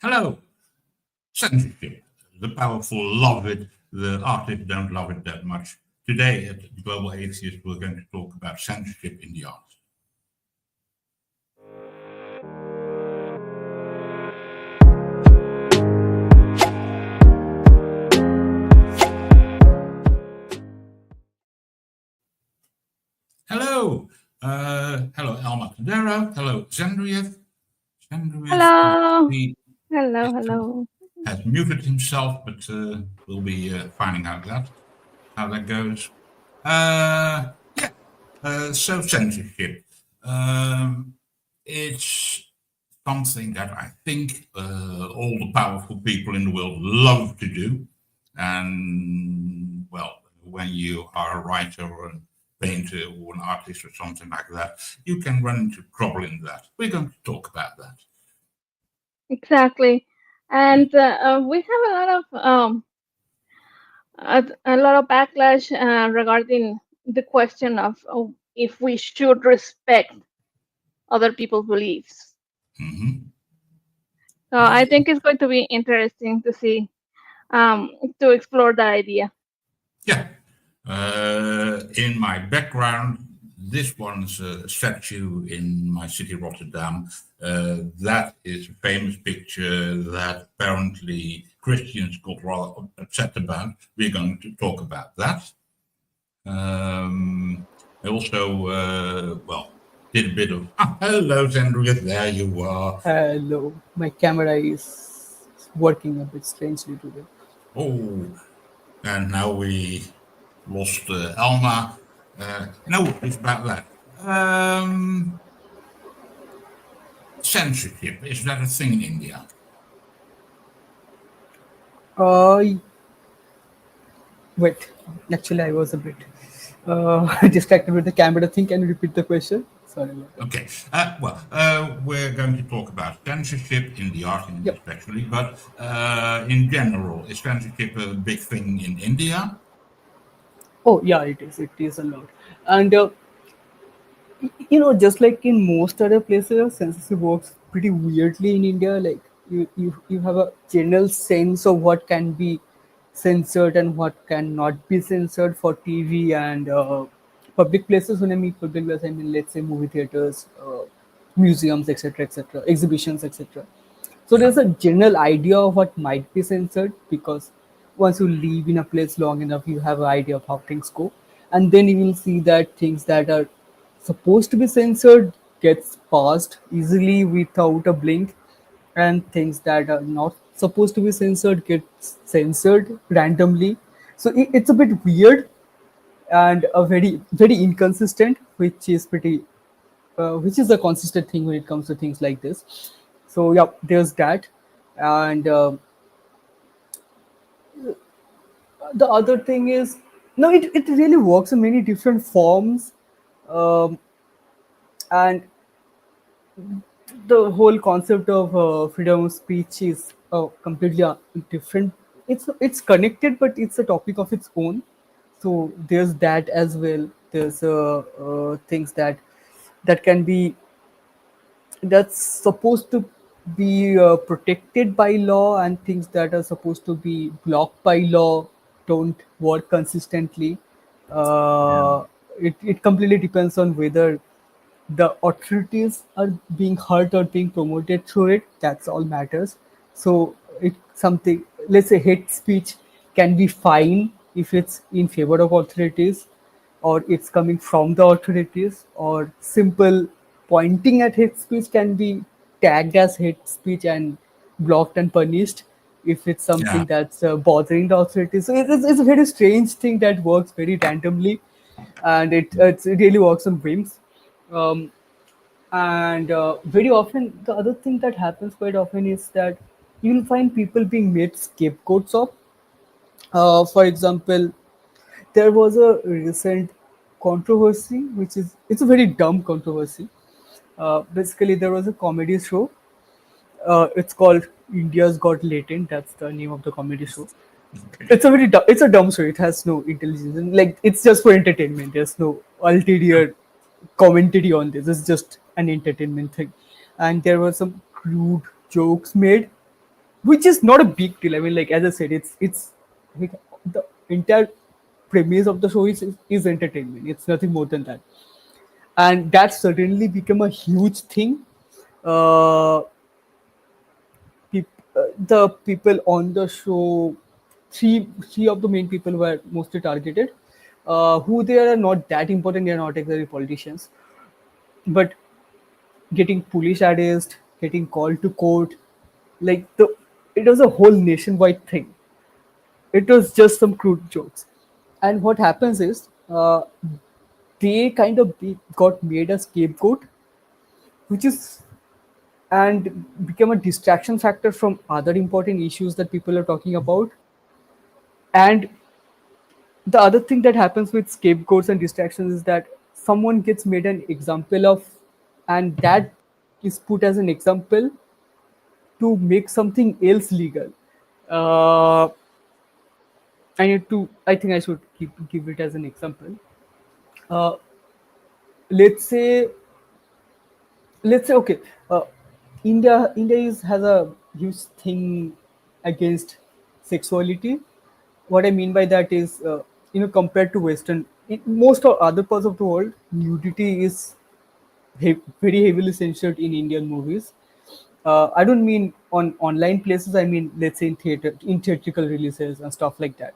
Hello. Censorship. The powerful love it, the artists don't love it that much. Today at Global Atheists, we're going to talk about censorship in the arts. Hello. Hello, Alma Cadero. Hello, Zendriev. Hello. He Hello. has muted himself, but we'll be finding out how that goes. So censorship. It's something that I think all the powerful people in the world love to do. And, well, when you are a writer or a painter or an artist or something like that, you can run into trouble in that. We're going to talk about that. Exactly. And we have a lot of backlash regarding the question of if we should respect other people's beliefs. Mm-hmm. So I think it's going to be interesting to see to explore that idea. Yeah. In my background, this one's a statue in my city, Rotterdam. That is a famous picture that apparently Christians got rather upset about. We're going to talk about that. I also, did a bit of... hello, Zendria, there you are. Hello, my camera is working a bit strangely today. Oh, and now we lost Alma. No, it's about that. Censorship, is that a thing in India? Uh, Wait, actually, I was a bit distracted with the camera thing. Can you repeat the question? Sorry about that. Okay. We're going to talk about censorship in the art industry, Yep. especially, but in general, is censorship a big thing in India? Oh, yeah, it is. It is a lot. And, just like in most other places, censorship works pretty weirdly in India. Like, you have a general sense of what can be censored and what cannot be censored for TV and public places. When I mean public places, I mean, let's say movie theaters, museums, etc., etc., exhibitions, etc. So Yeah. there's a general idea of what might be censored because once you live in a place long enough, you have an idea of how things go, and then you will see that things that are supposed to be censored gets passed easily without a blink, and things that are not supposed to be censored get censored randomly. So it's a bit weird and a very inconsistent, which is a consistent thing when it comes to things like this. So yeah, there's that, and the other thing is no, it really works in many different forms, um, and the whole concept of freedom of speech is completely different. It's connected, but it's a topic of its own. So there's that as well. There's things that can be that's supposed to be protected by law, and things that are supposed to be blocked by law don't work consistently. Yeah. It completely depends on whether the authorities are being hurt or being promoted through it. That's all matters. So it something, let's say hate speech can be fine if it's in favor of authorities or it's coming from the authorities, or simple pointing at hate speech can be tagged as hate speech and blocked and punished if it's Yeah. something that's bothering the authorities. So it's a very strange thing that works very randomly, and it really works on whims. Um, and very often, the other thing that happens quite often is that you'll find people being made scapegoats of. For example, there was a recent controversy, which is it's a very dumb controversy. Basically, there was a comedy show. It's called India's Got Latent. That's the name of the comedy show. Okay. It's a dumb show. It has no intelligence. And, like, it's just for entertainment. There's no ulterior commentary on this. It's just an entertainment thing. And there were some crude jokes made, which is not a big deal. I mean, like as I said, it's like, the entire premise of the show is entertainment. It's nothing more than that, and that certainly became a huge thing. Uh, the people on the show, three of the main people were mostly targeted. Who they are not that important. They are not exactly politicians, but getting police arrest, getting called to court, like it was a whole nationwide thing. It was just some crude jokes, and what happens is they kind of got made a scapegoat, which is and became a distraction factor from other important issues that people are talking about. And the other thing that happens with scapegoats and distractions is that someone gets made an example of, and that is put as an example to make something else legal. Uh, I need to. I think I should give it as an example. Uh, let's say, okay, India has a huge thing against sexuality. What I mean by that is, compared to Western, in most or other parts of the world, nudity is very heavily censored in Indian movies. I don't mean on online places. I mean, let's say in theatrical releases and stuff like that.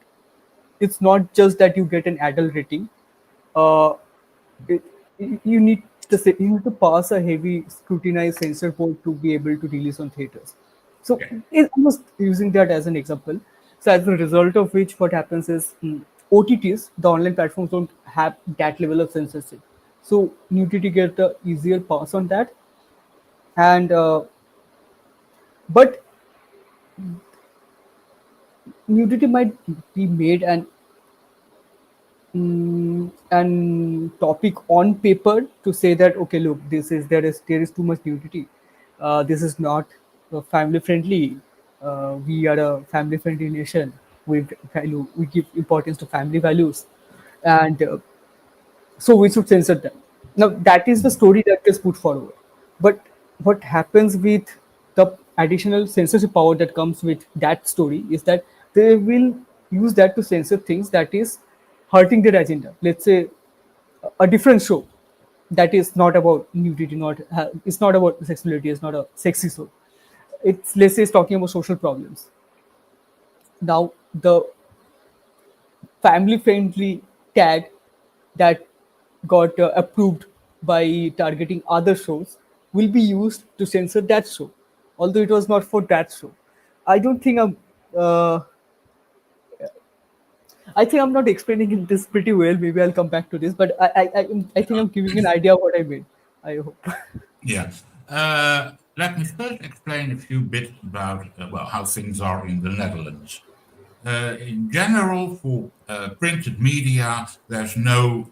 It's not just that you get an adult rating. Uh, it, you need you need to pass a heavy scrutinized censor board to be able to release on theaters. So Okay. I'm just using that as an example. So as a result of which, what happens is OTTs, the online platforms, don't have that level of censorship. So nudity get the easier pass on that, and but nudity might be made an topic on paper to say that, okay, look, there is too much nudity. This is not family friendly. We are a family friendly nation. We give importance to family values, and so we should censor them. Now that is the story that gets put forward. But what happens with the additional censorship power that comes with that story is that they will use that to censor things that is hurting their agenda. Let's say a different show that is not about nudity, it's not about sexuality, it's not a sexy show. It's, let's say, it's talking about social problems. Now the family friendly tag that got approved by targeting other shows will be used to censor that show, although it was not for that show. I don't think I'm. I think I'm not explaining this pretty well. Maybe I'll come back to this, but I think I'm giving an idea of what I mean. I hope. Yeah. Let me first explain a few bits about how things are in the Netherlands. In general, for printed media, there's no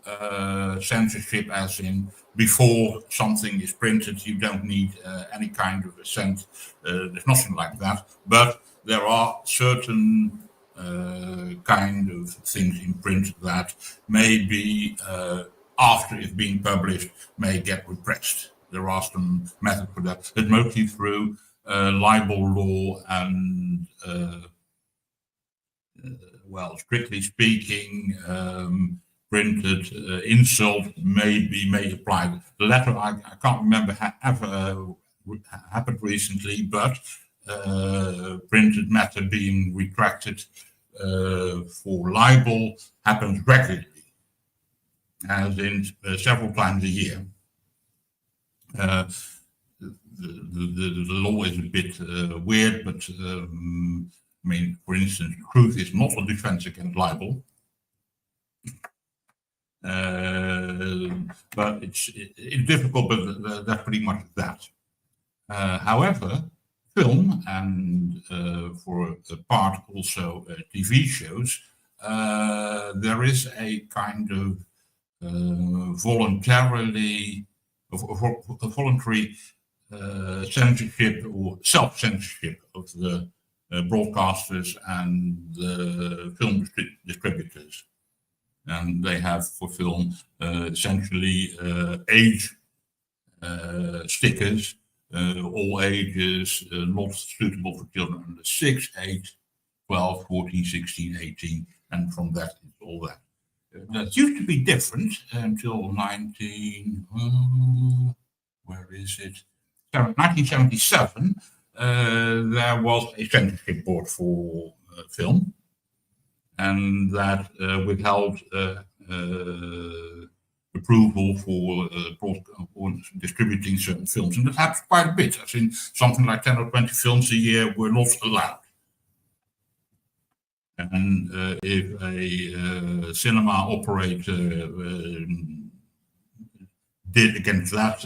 censorship, as in before something is printed, you don't need any kind of assent. There's nothing like that. But there are certain kind of things in print that maybe after it's been published may get repressed. There are some methods for that. It's mostly through libel law and strictly speaking, printed insult may apply. The latter I can't remember ever happened recently, but printed matter being retracted for libel happens regularly, as in several times a year. The law is a bit weird, but I mean, for instance, truth is not a defense against libel. But it's difficult, but that's pretty much that. However, film and for a part also TV shows, there is a kind of voluntary censorship or self-censorship of the broadcasters and the film distributors. And they have for film essentially age stickers all ages, not suitable for children under 6, 8, 12, 14, 16, 18, and from that, it's all that. That used to be different until 1977. There was a censorship board for film, and that withheld approval for distributing certain films, and that happens quite a bit. I've seen something like 10 or 20 films a year were not allowed. And if a cinema operator did against that,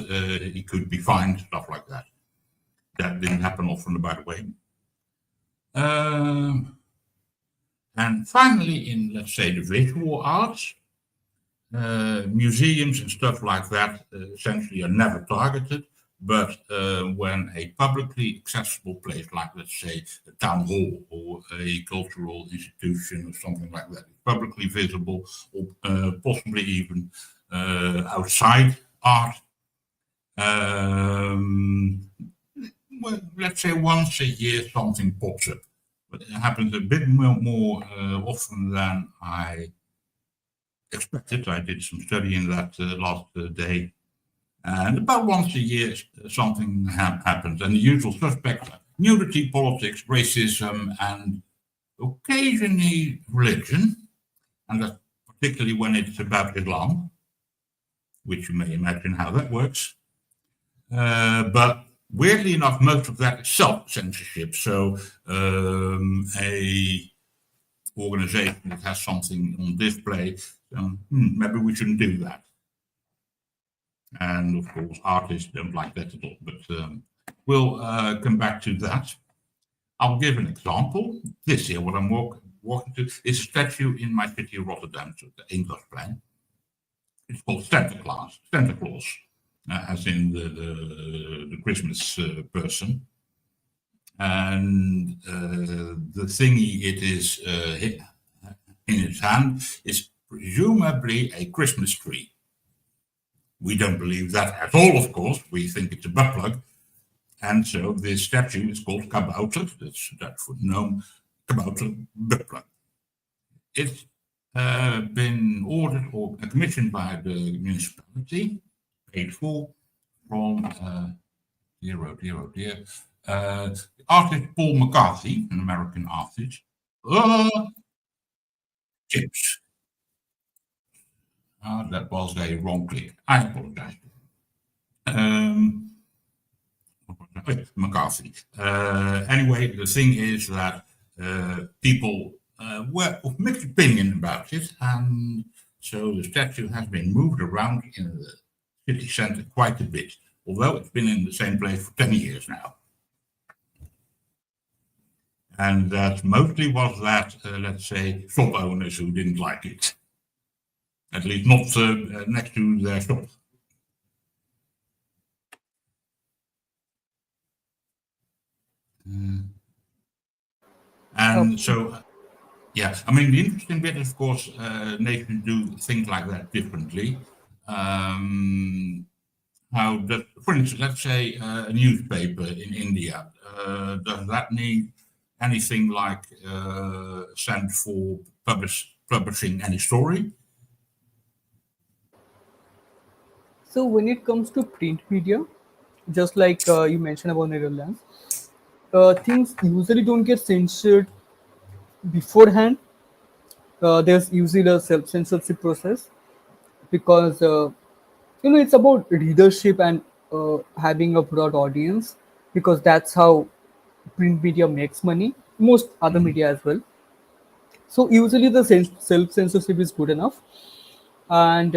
he could be fined, stuff like that. That didn't happen often, by the way. And finally, in, let's say, the visual arts, museums and stuff like that essentially are never targeted. But when a publicly accessible place, like, let's say, a town hall or a cultural institution or something like that, is publicly visible, or possibly even outside art, well, let's say once a year something pops up. But it happens a bit more often than I expected. I did some study in that last day. And about once a year, something happens. And the usual suspects are nudity, politics, racism, and occasionally religion. And that's particularly when it's about Islam, which you may imagine how that works. But weirdly enough, most of that is self-censorship. So a organization that has something on display, maybe we shouldn't do that. And of course, artists don't like that at all, but we'll come back to that. I'll give an example. This here, what I'm walking to, is a statue in my city of Rotterdam, so the Eendagsplein. It's called Santa Claus, as in the Christmas person. And the thingy it is in its hand is presumably a Christmas tree. We don't believe that at all, of course. We think it's a butt plug. And so this statue is called Kabouter. That's Dutch for gnome. Kabouter butt plug. It's been ordered or commissioned by the municipality, paid for, from artist Paul McCarthy, an American artist. Chips. That was a wrong click. I apologize. McCarthy. Anyway, the thing is that people were of mixed opinion about it, and so the statue has been moved around in the city centre quite a bit, although it's been in the same place for 10 years now. And that mostly was that, let's say, shop owners who didn't like it. At least not next to their shop. And so, yeah, I mean, the interesting bit, of course, nations do things like that differently. How does, for instance, let's say a newspaper in India, does that need anything like sent for publishing any story? So when it comes to print media, just like you mentioned about Netherlands, things usually don't get censored beforehand. There's usually a self-censorship process because it's about readership and having a broad audience, because that's how print media makes money. Most other media as well. So usually the self-censorship is good enough, and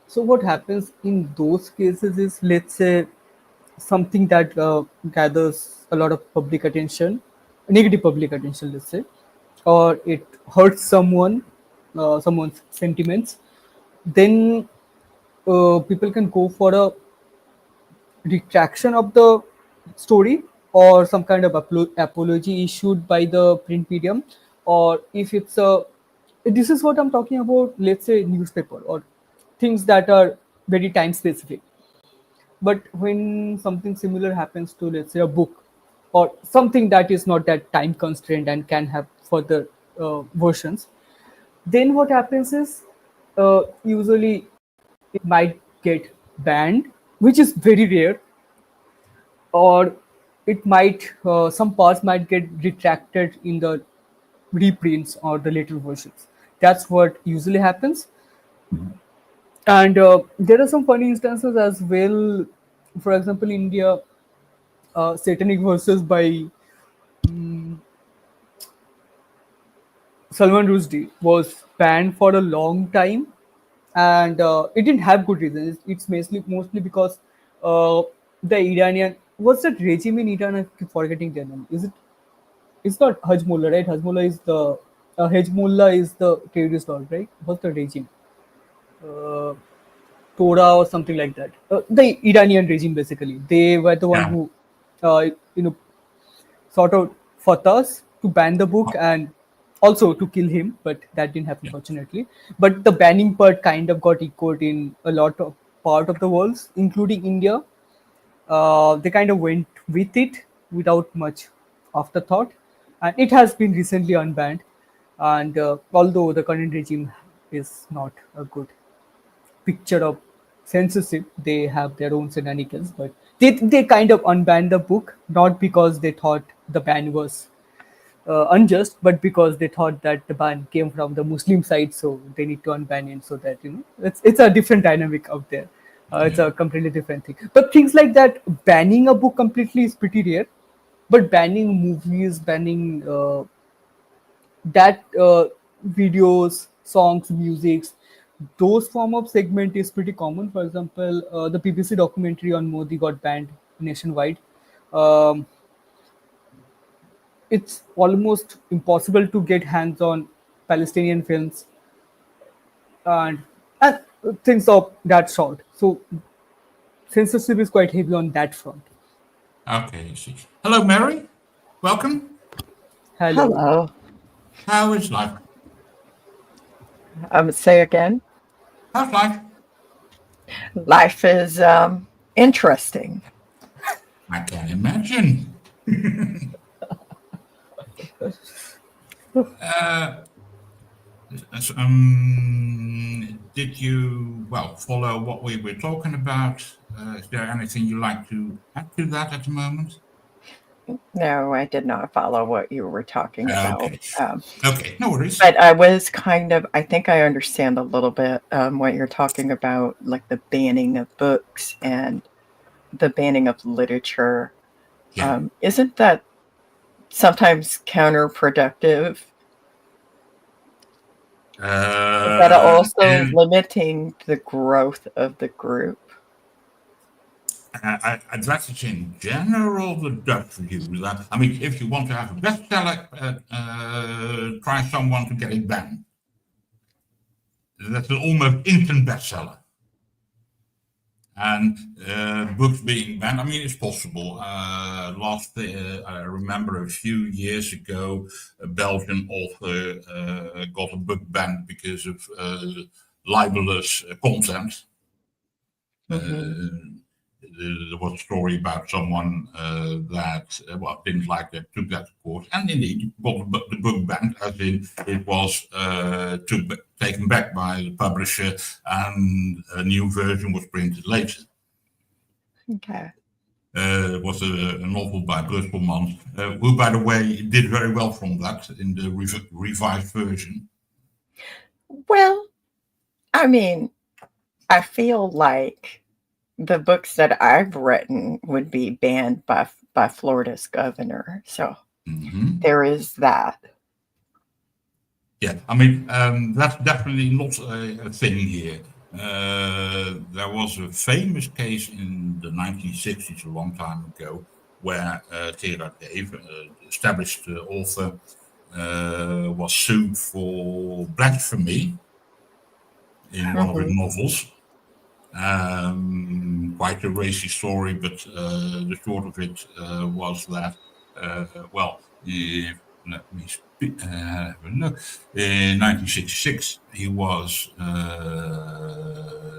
so what happens in those cases is, let's say, something that gathers a lot of public attention, negative public attention, let's say, or it hurts someone's sentiments, then people can go for a retraction of the story or some kind of apology issued by the print medium. Or if it's a, this is what I'm talking about, let's say newspaper or things that are very time specific. But when something similar happens to, let's say, a book or something that is not that time constrained and can have further versions, then what happens is usually it might get banned, which is very rare, or it might some parts might get retracted in the reprints or the later versions. That's what usually happens. And there are some funny instances as well. For example, in India, Satanic Verses by Salman Rushdie was banned for a long time, and it didn't have good reasons. It's mostly because the Iranian, what's that regime in Iran? I keep forgetting their name. Is it? It's not Hezbollah, right? Hezbollah is the terrorist org, right? What's the regime? Uh, Torah or something like that. The Iranian regime, basically, they were the one Yeah. who, you know, sort of fought us to ban the book and also to kill him, but that didn't happen, Yeah. fortunately. But the banning part kind of got echoed in a lot of part of the world, including India. They kind of went with it without much afterthought, and it has been recently unbanned. And although the current regime is not a good picture of censorship, they have their own shenanigans, but they kind of unbanned the book, not because they thought the ban was unjust, but because they thought that the ban came from the Muslim side, so they need to unban it, so that it's a different dynamic out there. It's Yeah. a completely different thing. But things like that, banning a book completely is pretty rare. But banning movies, banning that videos, songs, musics, those form of segment is pretty common. For example, the BBC documentary on Modi got banned nationwide. Um, it's almost impossible to get hands on Palestinian films and, and things of that sort. So censorship is quite heavy on that front. Okay, I see. Hello, Mary. Welcome. Hello. Hello. How is life? Say again. How's life? Life is interesting. I can imagine. Did you, follow what we were talking about? Is there anything you like to add to that at the moment? No, I did not follow what you were talking about. Okay. Okay, no worries. But I was I think I understand a little bit what you're talking about, like the banning of books and the banning of literature. Yeah. Isn't that sometimes counterproductive? Is that also limiting the growth of the group? Advantage in general, the Dutch view. I mean, if you want to have a bestseller, try someone to get it banned. That's an almost instant bestseller. And books being banned, I mean, it's possible. I remember a few years ago, a Belgian author got a book banned because of libelous content. There was a story about someone that didn't like that, took that to court, and indeed got the book banned, as in it was taken back by the publisher, and a new version was printed later. Okay. It was a novel by Brusselmans, who, by the way, did very well from that in the revised version. Well, I mean, I feel like the books that I've written would be banned by Florida's governor. So there is that. Yeah, I mean, that's definitely not a thing here. There was a famous case in the 1960s, a long time ago, where Tera Dave, established author, was sued for blasphemy in one of his novels. Quite a racy story, but the short of it was that, let me have a look. In 1966, he was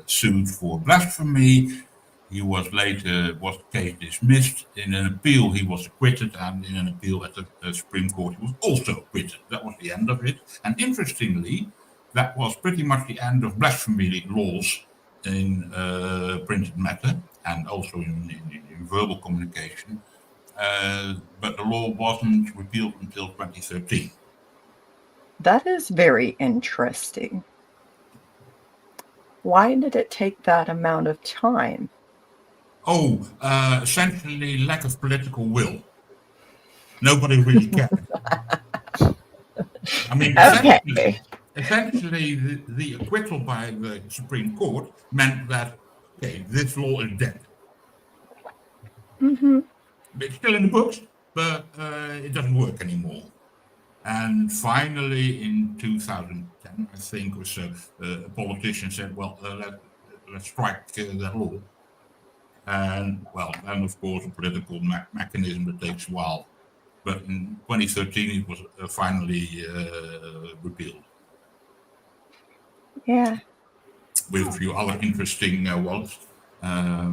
sued for blasphemy. He was later was the case dismissed. In an appeal, he was acquitted, and in an appeal at the Supreme Court, he was also acquitted. That was the end of it. And interestingly, that was pretty much the end of blasphemy laws in printed matter and also in verbal communication. But the law wasn't repealed until 2013. That is very interesting. Why did it take that amount of time? Essentially lack of political will. Nobody really cared. I mean, Okay. essentially the acquittal by the Supreme Court meant that, okay, this law is dead. Mm-hmm. It's still in the books, but it doesn't work anymore. And finally, in 2010, I think, or so, a politician said, well, let's strike that law. And, well, then, of course, a political mechanism that takes a while. But in 2013, it was finally repealed. Yeah. With a few other interesting ones. I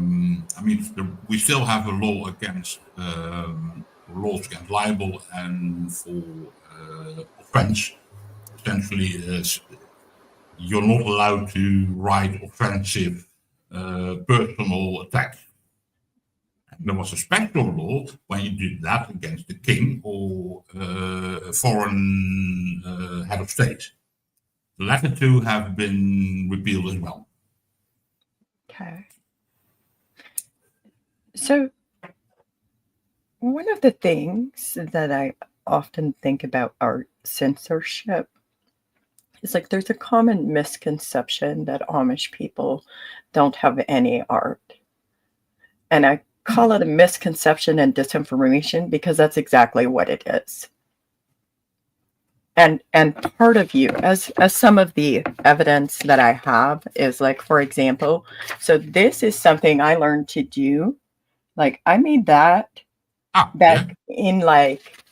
mean, we still have a law against laws against libel and for offense. Essentially, you're not allowed to write offensive personal attacks. And there was a special law when you did that against the king or a foreign head of state. The latter two have been repealed as well. Okay. So, one of the things that I often think about art censorship is like there's a common misconception that Amish people don't have any art. And I call it a misconception and disinformation because that's exactly what it is. And part of you, as some of the evidence that I have is like, for example, so this is something I learned to do. Like I made that back in like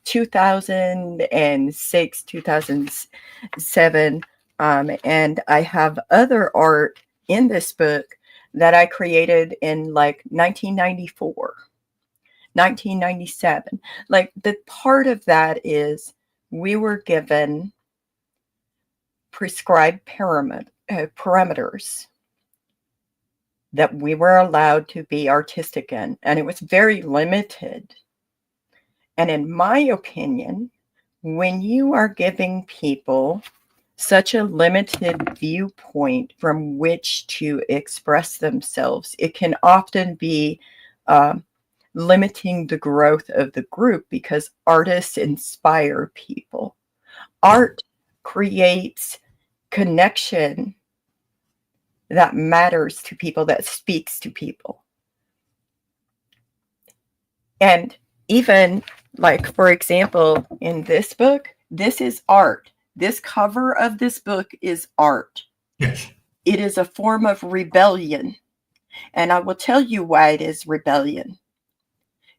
2006, 2007. And I have other art in this book that I created in like 1994, 1997. Like the part of that is we were given prescribed parameters that we were allowed to be artistic in, and it was very limited. And in my opinion, when you are giving people such a limited viewpoint from which to express themselves, it can often be limiting the growth of the group because artists inspire people. Art creates connection that matters to people, that speaks to people. And even like, for example, in this book, this is art. This cover of this book is art. Yes. It is a form of rebellion. And I will tell you why it is rebellion.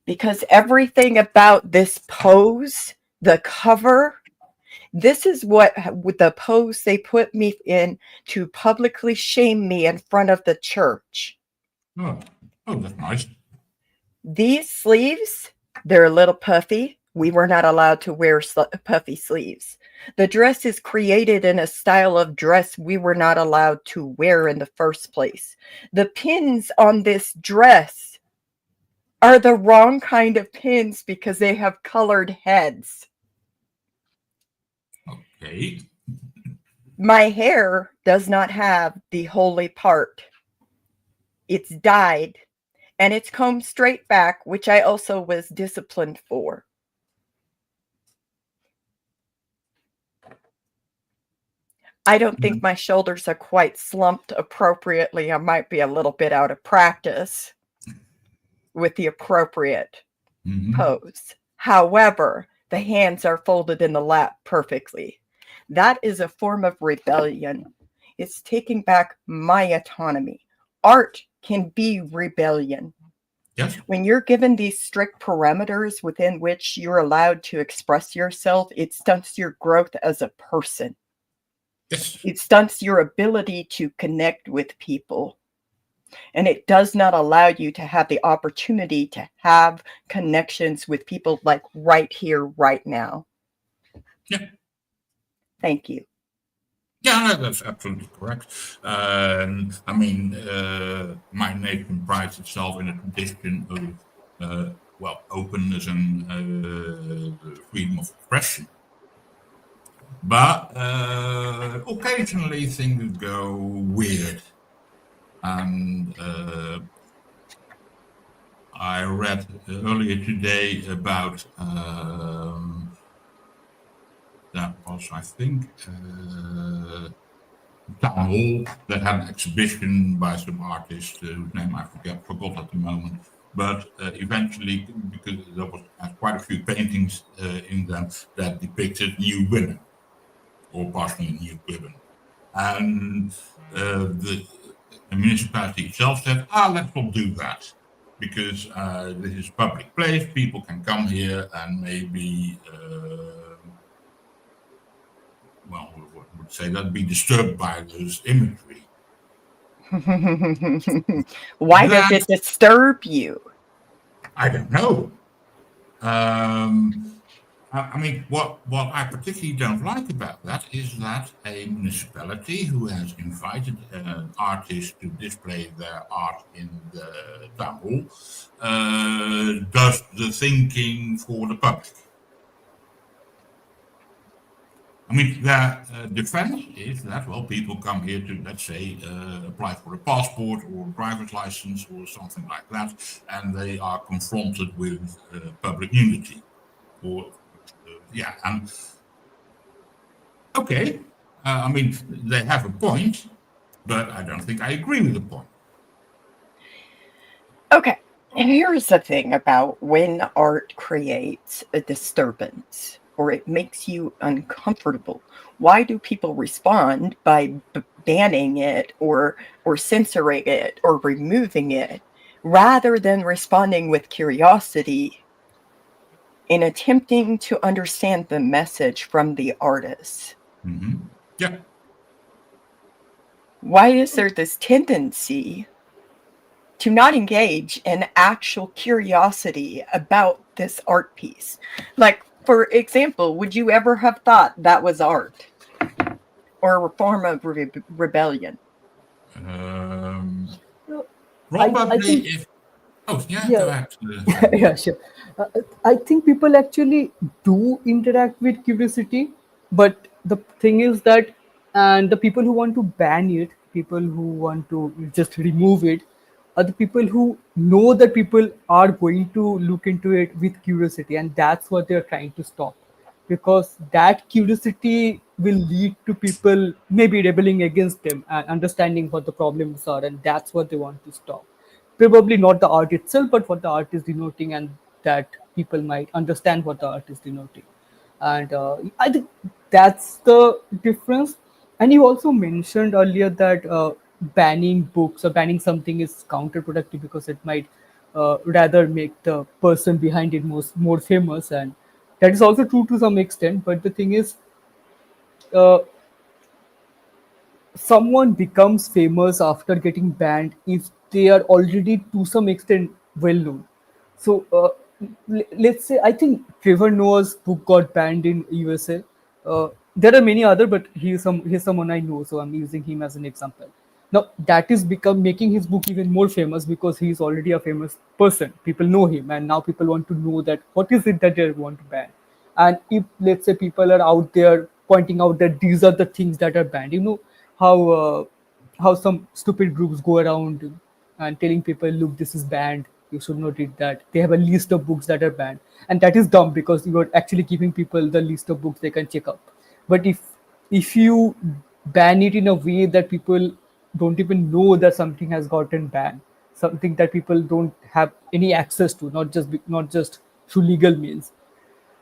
Because everything about this pose, the cover, this is what with the pose they put me in to publicly shame me in front of the church. Oh, that's nice. These sleeves, they're a little puffy. We were not allowed to wear puffy sleeves. The dress is created in a style of dress we were not allowed to wear in the first place. The pins on this dress are the wrong kind of pins because they have colored heads. Okay. My hair does not have the holy part. It's dyed and it's combed straight back, which I also was disciplined for. I don't think my shoulders are quite slumped appropriately. I might be a little bit out of practice with the appropriate pose. However, the hands are folded in the lap perfectly. That is a form of rebellion. It's taking back my autonomy. Art can be rebellion. Yes. When you're given these strict parameters within which you're allowed to express yourself, it stunts your growth as a person. Yes. It stunts your ability to connect with people. And it does not allow you to have the opportunity to have connections with people like right here, right now. Yeah. Thank you. Yeah, no, that's absolutely correct. I mean, my nation prides itself in a tradition of, openness and freedom of expression. But occasionally things go weird. And I read earlier today about that was, I think, Town Hall that had an exhibition by some artist whose name I forgot at the moment. But eventually, because there was quite a few paintings in them that depicted new women, or partially new women. And the municipality itself said, let's not do that, because this is a public place, people can come here and maybe, what would say that, be disturbed by this imagery. Why does it disturb you? I don't know. I mean, what I particularly don't like about that is that a municipality who has invited an artist to display their art in the town hall does the thinking for the public. I mean, their defense is that, well, people come here to, let's say, apply for a passport or a driver's license or something like that, and they are confronted with public nudity. And okay, I mean, they have a point, but I don't think I agree with the point. Okay, and here's the thing about when art creates a disturbance or it makes you uncomfortable. Why do people respond by banning it or censoring it or removing it rather than responding with curiosity in attempting to understand the message from the artist? Mm-hmm. Yeah. Why is there this tendency to not engage in actual curiosity about this art piece? Like, for example, would you ever have thought that was art or a form of rebellion? Probably think, yeah. Yeah, sure. I think people actually do interact with curiosity, but the thing is that, and the people who want to ban it, people who want to just remove it, are the people who know that people are going to look into it with curiosity, and that's what they're trying to stop. Because that curiosity will lead to people maybe rebelling against them and understanding what the problems are, and that's what they want to stop. Probably not the art itself, but what the art is denoting, and that people might understand what the art is denoting. And I think that's the difference. And you also mentioned earlier that banning books or banning something is counterproductive because it might rather make the person behind it more famous, and that is also true to some extent. But the thing is, uh, someone becomes famous after getting banned if they are already to some extent well known. So let's say I think Trevor Noah's book got banned in USA. There are many other, but he's someone I know, so I'm using him as an example. Now that is become making his book even more famous because he's already a famous person. People know him, and now people want to know that what is it that they want to ban. And if let's say people are out there pointing out that these are the things that are banned, how some stupid groups go around and telling people, look, this is banned, you should not read that. They have a list of books that are banned, and that is dumb because you are actually giving people the list of books they can check out. But if you ban it in a way that people don't even know that something has gotten banned, something that people don't have any access to, not just through legal means,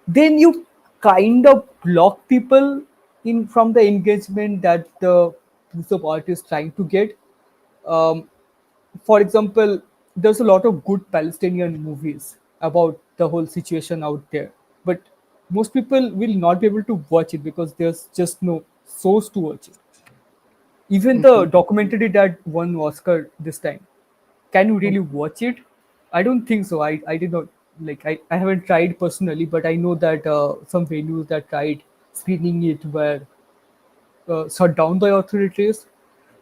then you kind of block people in from the engagement that the piece of art is trying to get. Um, for example, there's a lot of good Palestinian movies about the whole situation out there, but most people will not be able to watch it because there's just no source to watch it. Even the documentary that won Oscar this time, can you really watch it? I don't think so. I did not like I haven't tried personally, but I know that some venues that tried screening it were shut down by authorities.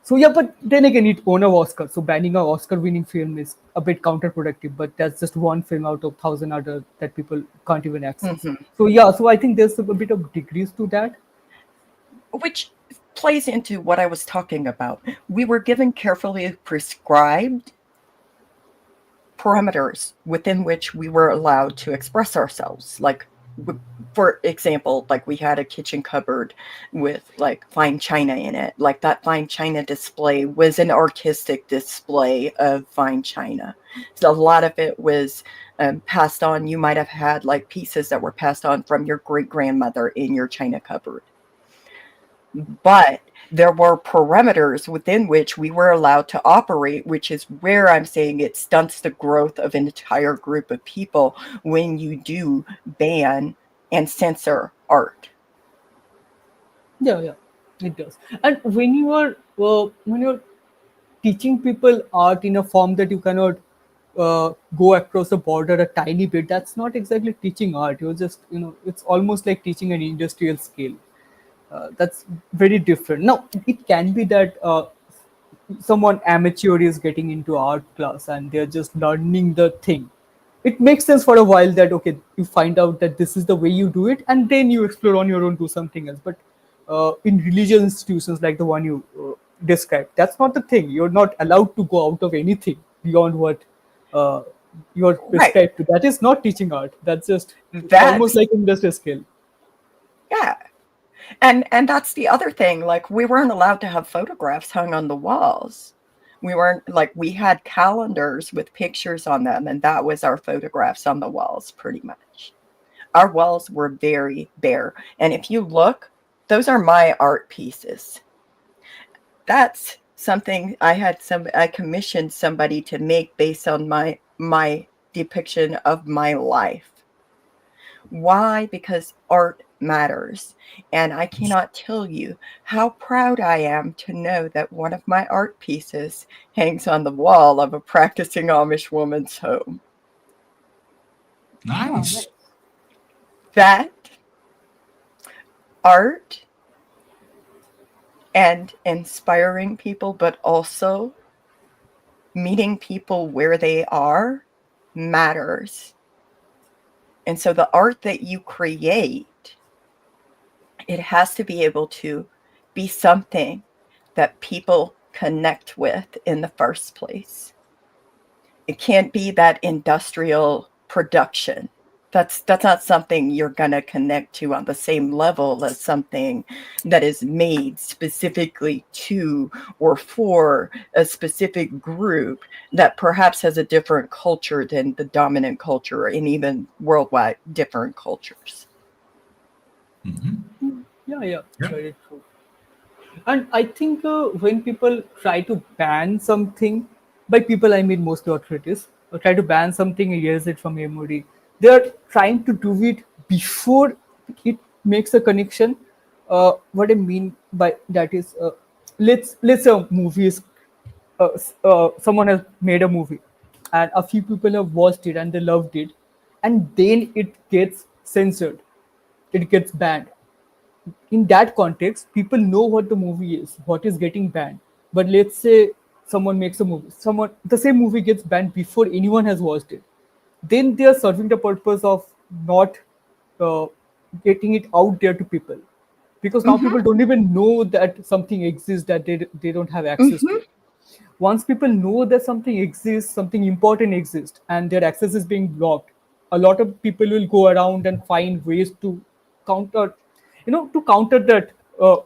So yeah, but then again, it won an Oscar. So banning an Oscar-winning film is a bit counterproductive. But that's just one film out of thousand other that people can't even access. So yeah, so I think there's a bit of degrees to that. Which plays into what I was talking about. We were given carefully prescribed parameters within which we were allowed to express ourselves. Like, for example, like we had a kitchen cupboard with like fine china in it. Like that fine china display was an artistic display of fine china. So a lot of it was passed on. You might have had like pieces that were passed on from your great grandmother in your china cupboard. But there were parameters within which we were allowed to operate, which is where I'm saying it stunts the growth of an entire group of people when you do ban and censor art. Yeah, it does. And when you're teaching people art in a form that you cannot go across the border a tiny bit, that's not exactly teaching art. You're just it's almost like teaching an industrial scale. That's very different. Now, it can be that someone amateur is getting into art class and they're just learning the thing. It makes sense for a while that, okay, you find out that this is the way you do it, and then you explore on your own, do something else. But in religious institutions like the one you described, that's not the thing. You're not allowed to go out of anything beyond what you're prescribed to. That is not teaching art. That's just almost like industrial scale. Yeah. And that's the other thing. Like, we weren't allowed to have photographs hung on the walls. We weren't like, we had calendars with pictures on them, and that was our photographs on the walls, pretty much. Our walls were very bare. And if you look, those are my art pieces. That's something I commissioned somebody to make based on my depiction of my life. Why? Because art matters. And I cannot tell you how proud I am to know that one of my art pieces hangs on the wall of a practicing Amish woman's home. Nice. That art and inspiring people, but also meeting people where they are, matters. And so the art that you create, it has to be able to be something that people connect with in the first place. It can't be that industrial production. That's not something you're going to connect to on the same level as something that is made specifically to or for a specific group that perhaps has a different culture than the dominant culture, and even worldwide different cultures. Mm-hmm. Yeah, very true. And I think when people try to ban something, by people I mean mostly authorities, or try to ban something, erase it from memory, they are trying to do it before it makes a connection. What I mean by that is, let's say a movie is, someone has made a movie, and a few people have watched it and they loved it, and then it gets censored, it gets banned. In that context, people know what the movie is, what is getting banned. But let's say someone makes a movie, the same movie gets banned before anyone has watched it. Then they are serving the purpose of not getting it out there to people, because now people don't even know that something exists that they don't have access to. Once people know that something exists, something important exists, and their access is being blocked, a lot of people will go around and find ways to counter that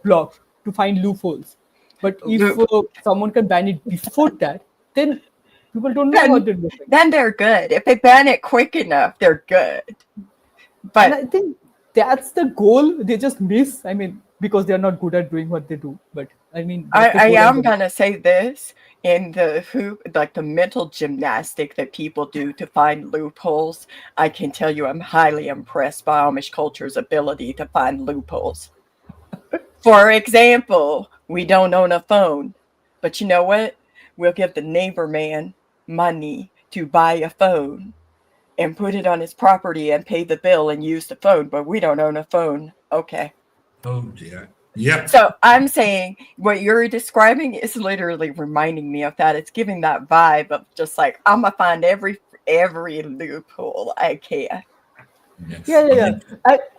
block, to find loopholes. But if someone can ban it before that, then people don't know what they're doing. Then they're good. If they ban it quick enough, they're good. But and I think that's the goal. They just miss. I mean, because they're not good at doing what they do. But I mean, I am gonna say this, in the mental gymnastic that people do to find loopholes. I can tell you, I'm highly impressed by Amish culture's ability to find loopholes. For example, we don't own a phone, but you know what? We'll give the neighbor man money to buy a phone and put it on his property and pay the bill and use the phone, but we don't own a phone. Okay. Oh dear. Yep. So I'm saying what you're describing is literally reminding me of that. It's giving that vibe of just like, I'm gonna find every loophole I can. Yeah.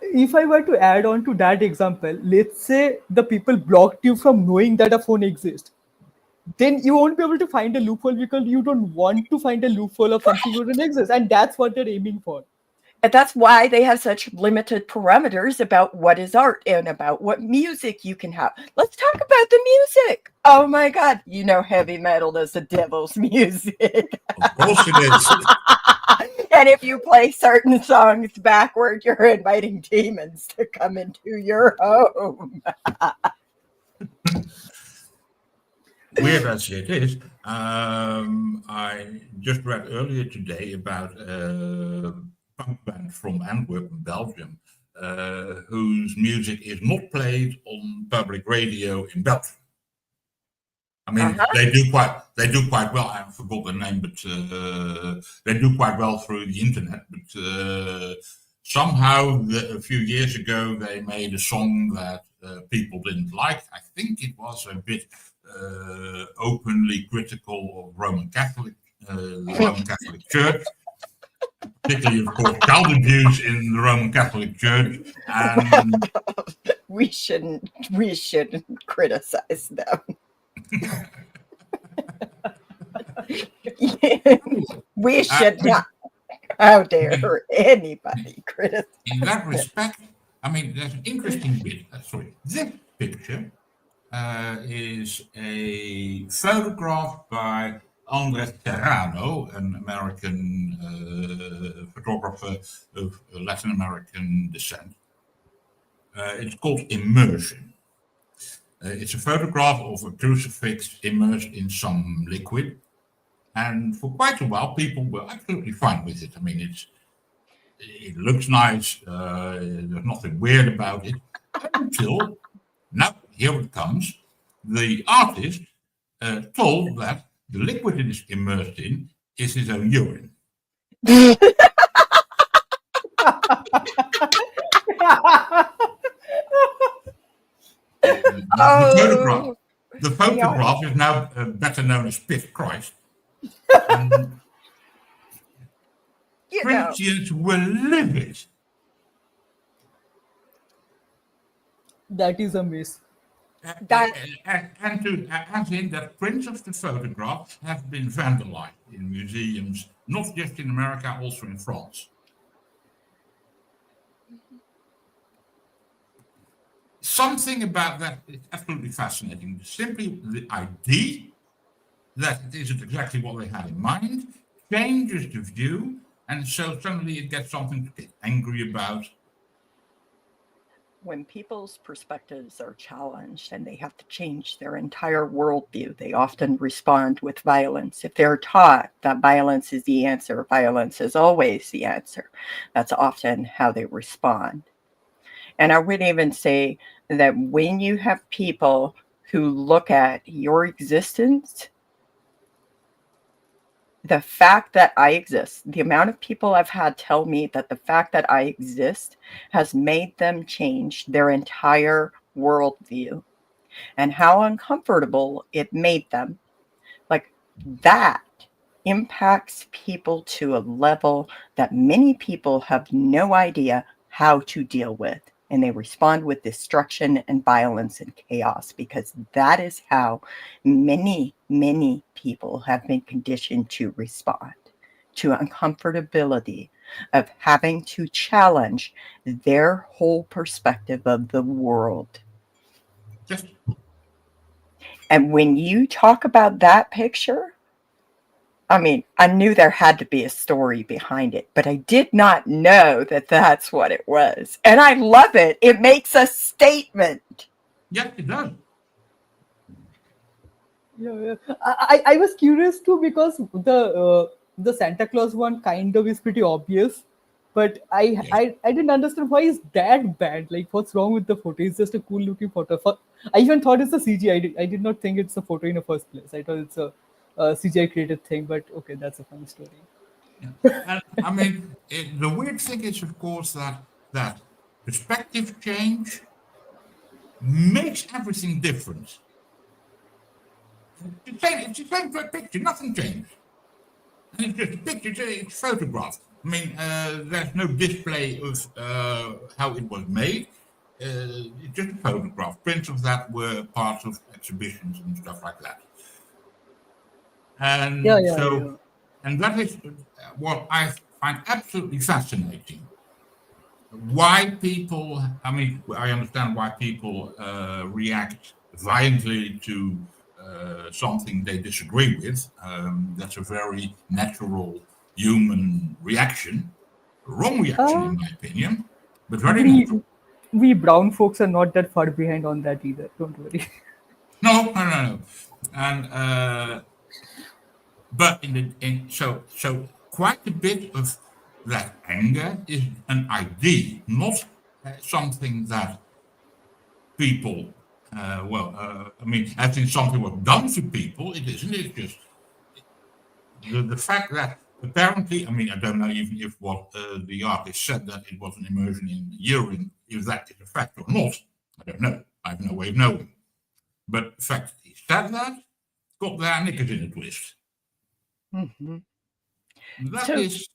If I were to add on to that example, let's say the people blocked you from knowing that a phone exists. Then you won't be able to find a loophole because you don't want to find a loophole of something that doesn't exist. And that's what they're aiming for. And that's why they have such limited parameters about what is art and about what music you can have. Let's talk about the music. Oh my God. You know, heavy metal is the devil's music. Of course it is. And if you play certain songs backward, you're inviting demons to come into your home. Weird as it is, I just read earlier today about a punk band from Antwerp, Belgium, whose music is not played on public radio in Belgium. I mean, they do quite well. I forgot the name, but they do quite well through the internet. But somehow, a few years ago, they made a song that people didn't like. I think it was a bit openly critical of Roman Catholic, the Roman Catholic Church, particularly, of course, child abuse in the Roman Catholic Church. And we shouldn't criticize them. We should not. How dare anybody criticize? In that respect, I mean, there's an interesting bit. Sorry, this picture is a photograph by Andres Serrano, an American photographer of Latin American descent. It's called Immersion. It's a photograph of a crucifix immersed in some liquid. And for quite a while, people were absolutely fine with it. I mean, it looks nice. There's nothing weird about it. Until, now, here it comes. The artist told that the liquid it is immersed in is his own urine. The photograph is now better known as Piff Christ. Christians were livid. That is a miss. And to add in that prints of the photograph have been vandalized in museums, not just in America, also in France. Something about that is absolutely fascinating. Simply the idea that it isn't exactly what they had in mind changes the view, and so suddenly it gets something to get angry about. When people's perspectives are challenged and they have to change their entire worldview, they often respond with violence. If they're taught that violence is the answer, violence is always the answer, that's often how they respond. And I would even say that when you have people who look at your existence, the fact that I exist, the amount of people I've had tell me that the fact that I exist has made them change their entire worldview and how uncomfortable it made them. Like, that impacts people to a level that many people have no idea how to deal with. And they respond with destruction and violence and chaos, because that is how many, many people have been conditioned to respond to uncomfortability of having to challenge their whole perspective of the world. And when you talk about that picture, I mean, I knew there had to be a story behind it, but I did not know that that's what it was. And I love it. It makes a statement. Yeah, it does. Yeah. I was curious too, because the Santa Claus one kind of is pretty obvious, but I didn't understand why is that bad. Like, what's wrong with the photo? It's just a cool looking photo. I even thought it's a CG. I did not think it's a photo in the first place. I thought it's a CGI created thing. But okay, that's a funny story. And I mean, the weird thing is, of course, that perspective change makes everything different. It's the same picture, nothing changed. And it's just a picture, it's photographed. I mean, there's no display of how it was made. It's just a photograph. Prints of that were part of exhibitions and stuff like that. And Yeah. and that is what I find absolutely fascinating. Why people, I mean, I understand why people react violently to something they disagree with. That's a very natural human reaction. Wrong reaction, in my opinion, but very natural. We brown folks are not that far behind on that either. Don't worry. No. And but so quite a bit of that anger is an idea, not something that people. I mean, I think something was done to people. It isn't. It's just the fact that apparently, I mean, I don't know even if what the artist said that it was an immersion in urine, if that is a fact or not. I don't know. I have no way of knowing. But the fact that he said that got their knickers in a twist. Mm-hmm. That So- is,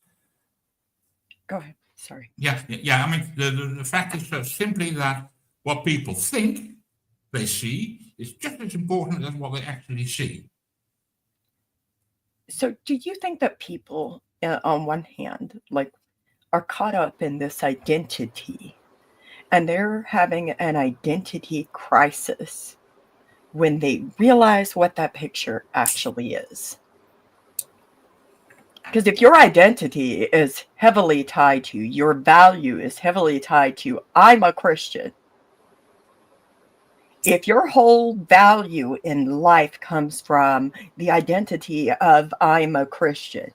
Go ahead. Sorry. yeah. I mean, the fact is so simply that what people think they see is just as important as what they actually see. So, do you think that people, on one hand, like, are caught up in this identity, and they're having an identity crisis when they realize what that picture actually is? Because if your identity is heavily tied to, your value is heavily tied to, I'm a Christian. If your whole value in life comes from the identity of I'm a Christian,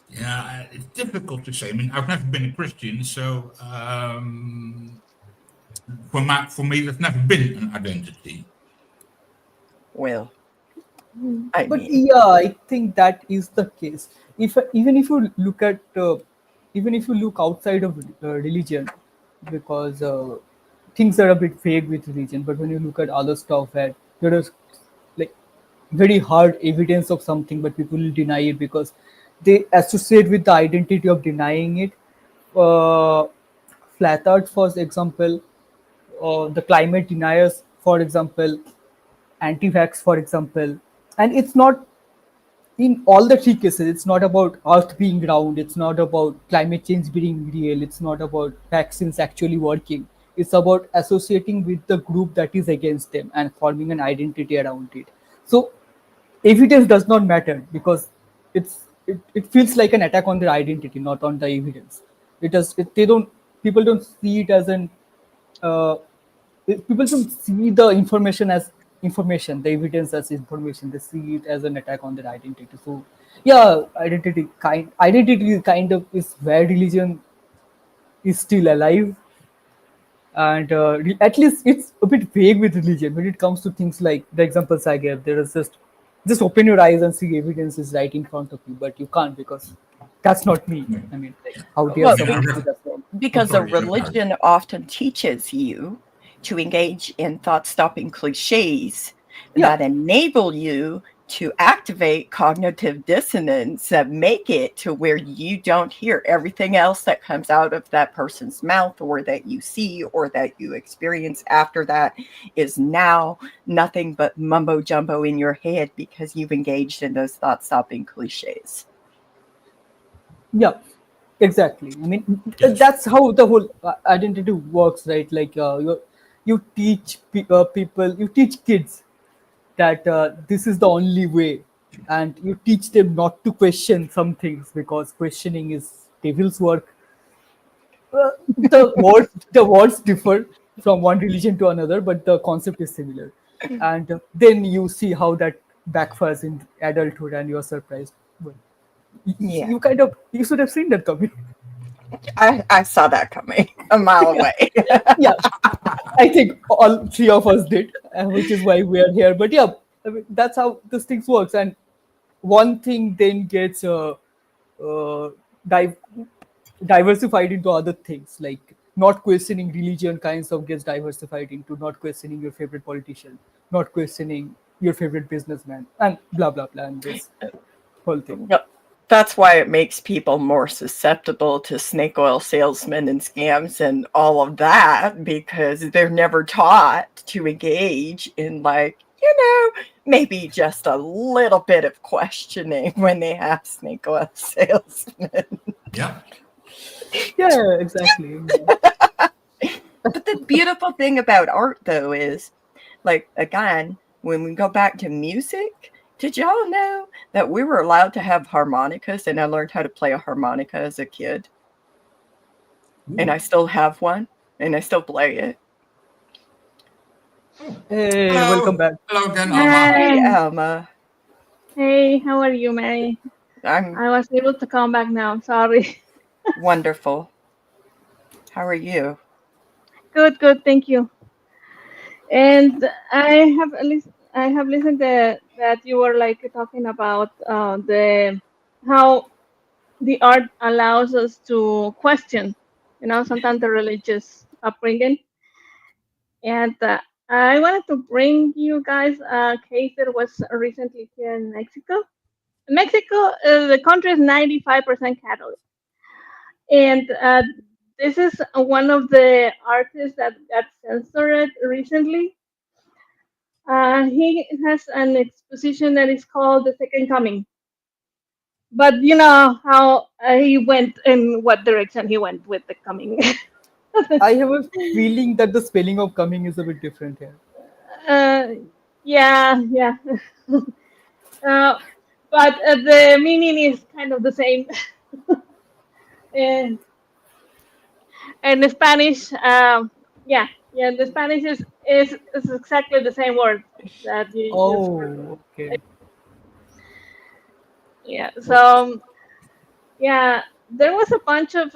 Yeah, it's difficult to say. I mean, I've never been a Christian, so for me, there's never been an identity. well, I But mean, yeah, I think that is the case. If even if you look at even if you look outside of religion, because things are a bit vague with religion. But when you look at other stuff, that there is like very hard evidence of something, but people will deny it because they associate with the identity of denying it. Flat Earth, for example, the climate deniers, for example, anti-vax, for example. And it's not in all the three cases. It's not about Earth being round. It's not about climate change being real. It's not about vaccines actually working. It's about associating with the group that is against them and forming an identity around it. So evidence does not matter because it feels like an attack on their identity, not on the evidence. They don't, people don't see it as an people don't see the information as information, the evidence as information. They see it as an attack on their identity. So yeah, identity kind of is where religion is still alive. And at least it's a bit vague with religion when it comes to things like the examples I gave. There is just open your eyes and see evidence is right in front of you, but you can't because that's not me. I mean, like, how dare Well, someone be- say that's wrong? because a sorry, yeah, religion often teaches you to engage in thought-stopping cliches Yeah. that enable you to activate cognitive dissonance that make it to where you don't hear everything else that comes out of that person's mouth or that you see or that you experience after that is now nothing but mumbo jumbo in your head because you've engaged in those thought-stopping cliches. Yeah, exactly. I mean, Yes. that's how the whole identity works, right? Like you teach people, you teach kids that this is the only way, and you teach them not to question some things because questioning is devil's work. The words differ from one religion to another, but the concept is similar. And then you see how that backfires in adulthood, and you're surprised. Well, Yeah. you should have seen that coming. I saw that coming a mile away. Yeah, I think all three of us did, which is why we are here. But yeah, I mean, that's how this thing works. And one thing then gets uh, div- diversified into other things, like not questioning religion kinds of gets diversified into not questioning your favorite politician, not questioning your favorite businessman, and blah blah blah, and this whole thing. Yep. That's why it makes people more susceptible to snake oil salesmen and scams and all of that, because they're never taught to engage in, like, maybe just a little bit of questioning when they have snake oil salesmen. Yeah. Yeah, exactly. But the beautiful thing about art, though, is, like, again, when we go back to music, did y'all know that we were allowed to have harmonicas? And I learned how to play a harmonica as a kid. And I still have one, and I still play it. Hey, Hello. welcome back. Hello again, Hi. Alma. Hey, Alma. Hey, how are you, Mary? I'm I was able to come back now. Sorry. wonderful. How are you? Good, good. Thank you. And I have listened that you were like talking about how the art allows us to question, sometimes the religious upbringing. And I wanted to bring you guys a case that was recently here in Mexico. Mexico, the country is 95% Catholic. And this is one of the artists that got censored recently. He has an exposition that is called The Second Coming. But you know how he went in what direction he went with the coming. I have a feeling that the spelling of coming is a bit different here. uh, yeah, yeah. But the meaning is kind of the same. and in Spanish, the Spanish is exactly the same word that you use for. Oh, okay. Yeah. So yeah, there was a bunch of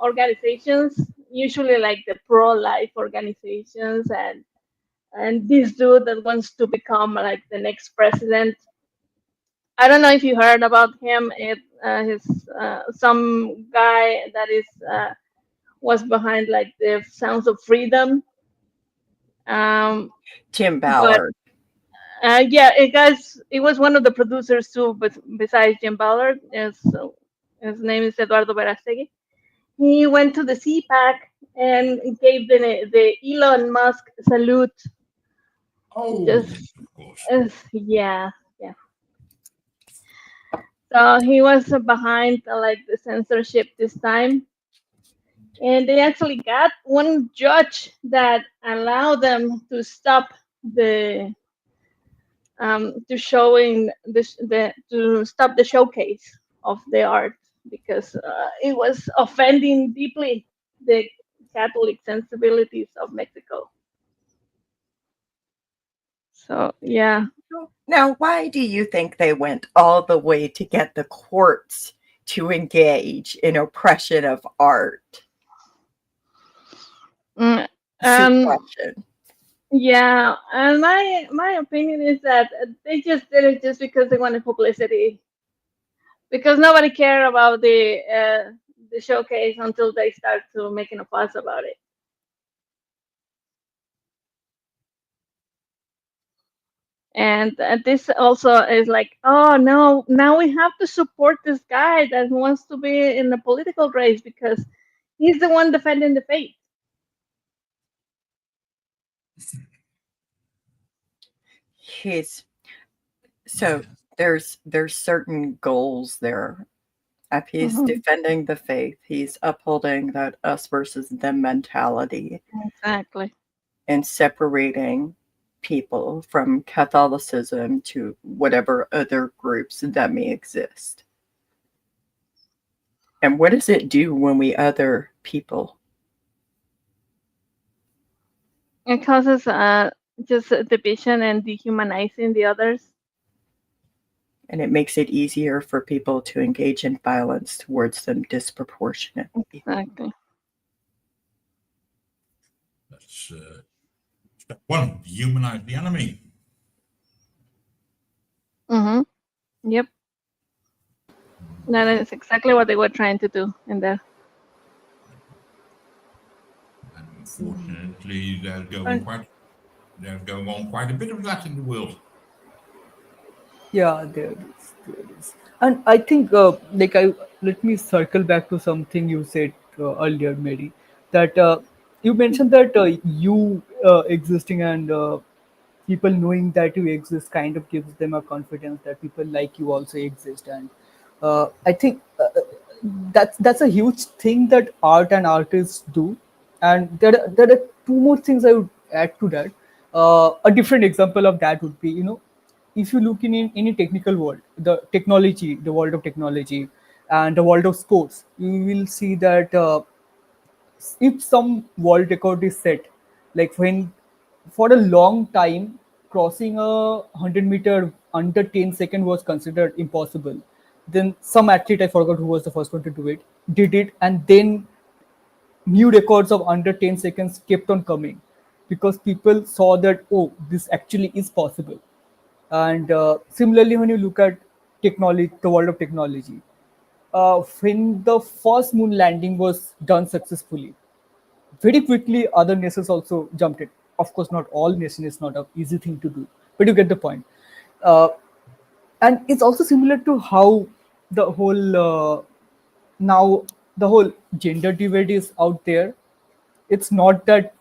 organizations, usually like the pro-life organizations, and this dude that wants to become like the next president. I don't know if you heard about him. His some guy that is was behind like the Sounds of Freedom. Tim But Ballard. it was one of the producers too, but besides Jim Ballard, his name is Eduardo Verastegui. He went to the CPAC and gave the Elon Musk salute. Oh, Just yes, of course. yeah. So he was behind like the censorship this time, and they actually got one judge that allowed them to stop the to showing to stop the showcase of the art because it was offending deeply the Catholic sensibilities of Mexico. So yeah. Now, why do you think they went all the way to get the courts to engage in oppression of art? Mm, Suppression. yeah, and my opinion is that they just did it just because they wanted publicity. Because nobody cared about the showcase until they start to making a fuss about it. And this also is like, oh no, now we have to support this guy that wants to be in a political race because he's the one defending the faith. So there's certain goals there. If he's defending the faith, he's upholding that us versus them mentality Exactly. and separating people from Catholicism to whatever other groups that may exist. And what does it do when we other people? It causes just division and dehumanizing the others. And it makes it easier for people to engage in violence towards them disproportionately. Exactly. that's step one, dehumanize the enemy. Yep. That is exactly what they were trying to do in there. And unfortunately, there's going on quite a bit of that in the world. Yeah, there is. And I think, let me circle back to something you said earlier, Mary, that you mentioned that you existing and people knowing that you exist kind of gives them a confidence that people like you also exist. And I think that's a huge thing that art and artists do. And there are two more things I would add to that. A different example of that would be, if you look in any technical world, the world of technology and the world of sports, you will see that if some world record is set, like when for a long time crossing a 100-meter under 10 seconds was considered impossible, then some athlete, I forgot who was the first one to do it, did it, and then new records of under 10 seconds kept on coming because people saw that, oh, this actually is possible. And similarly, when you look at technology, the world of technology, when the first moon landing was done successfully, very quickly other nations also jumped in. Of course, not all nations, it's not an easy thing to do, but you get the point. Uh, and it's also similar to how the whole now the whole gender divide is out there. It's not that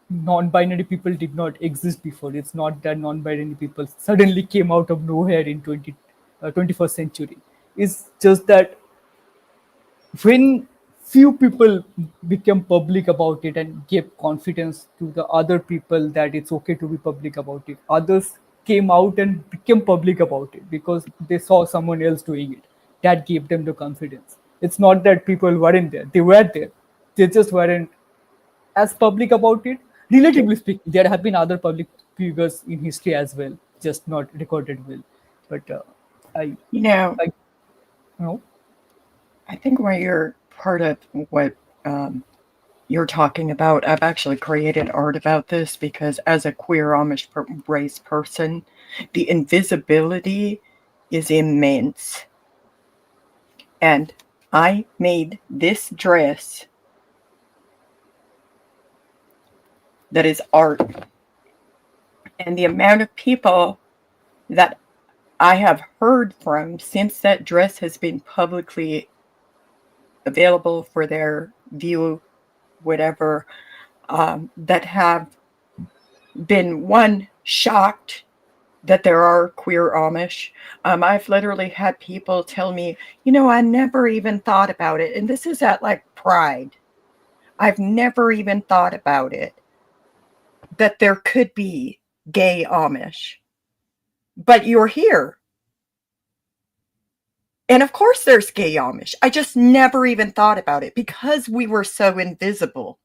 non-binary people did not exist before. It's not that non-binary people suddenly came out of nowhere in 21st century. It's just that when few people became public about it and gave confidence to the other people that it's okay to be public about it, others came out and became public about it because they saw someone else doing it. That gave them the confidence. It's not that people weren't there. They were there. They just weren't as public about it. Relatively speaking, there have been other public figures in history as well, just not recorded well. But I, You know, I, no. I think when you're part of what you're talking about, I've actually created art about this because as a queer Amish race person, the invisibility is immense. And I made this dress that is art. And the amount of people that I have heard from since that dress has been publicly available for their view, whatever, that have been one shocked that there are queer Amish. I've literally had people tell me, I never even thought about it. And this is at like Pride. I've never even thought about it, that there could be gay Amish. But you're here. And of course there's gay Amish. I just never even thought about it because we were so invisible.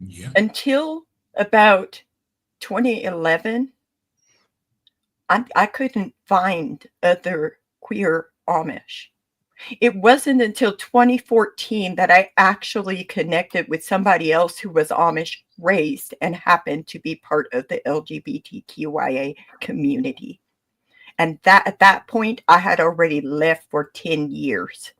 Yeah. Until about 2011, I couldn't find other queer Amish. It wasn't until 2014 that I actually connected with somebody else who was Amish raised and happened to be part of the LGBTQIA community. And that at that point, I had already left for 10 years.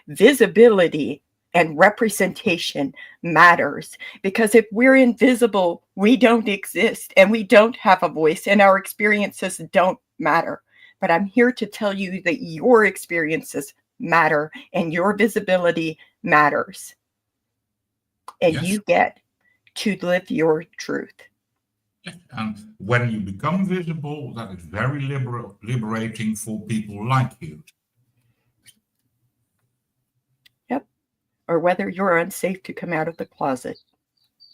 Visibility and representation matters because if we're invisible, we don't exist and we don't have a voice and our experiences don't matter. But I'm here to tell you that your experiences matter and your visibility matters. And Yes. you get to live your truth. Yes. And when you become visible, that is very liberating for people like you. Yep. Or whether you're unsafe to come out of the closet.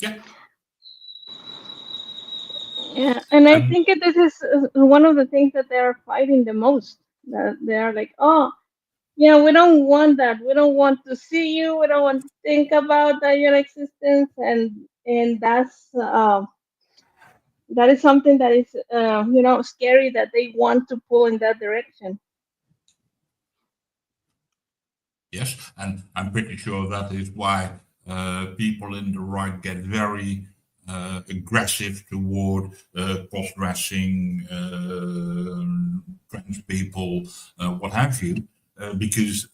Yeah. Yeah, and I think this is one of the things that they are fighting the most. That they are like, oh, yeah, we don't want that. We don't want to see you. We don't want to think about that your existence, and that is something that is scary that they want to pull in that direction. Yes, and I'm pretty sure that is why people in the right get very aggressive toward cross-dressing, trans people, what have you, because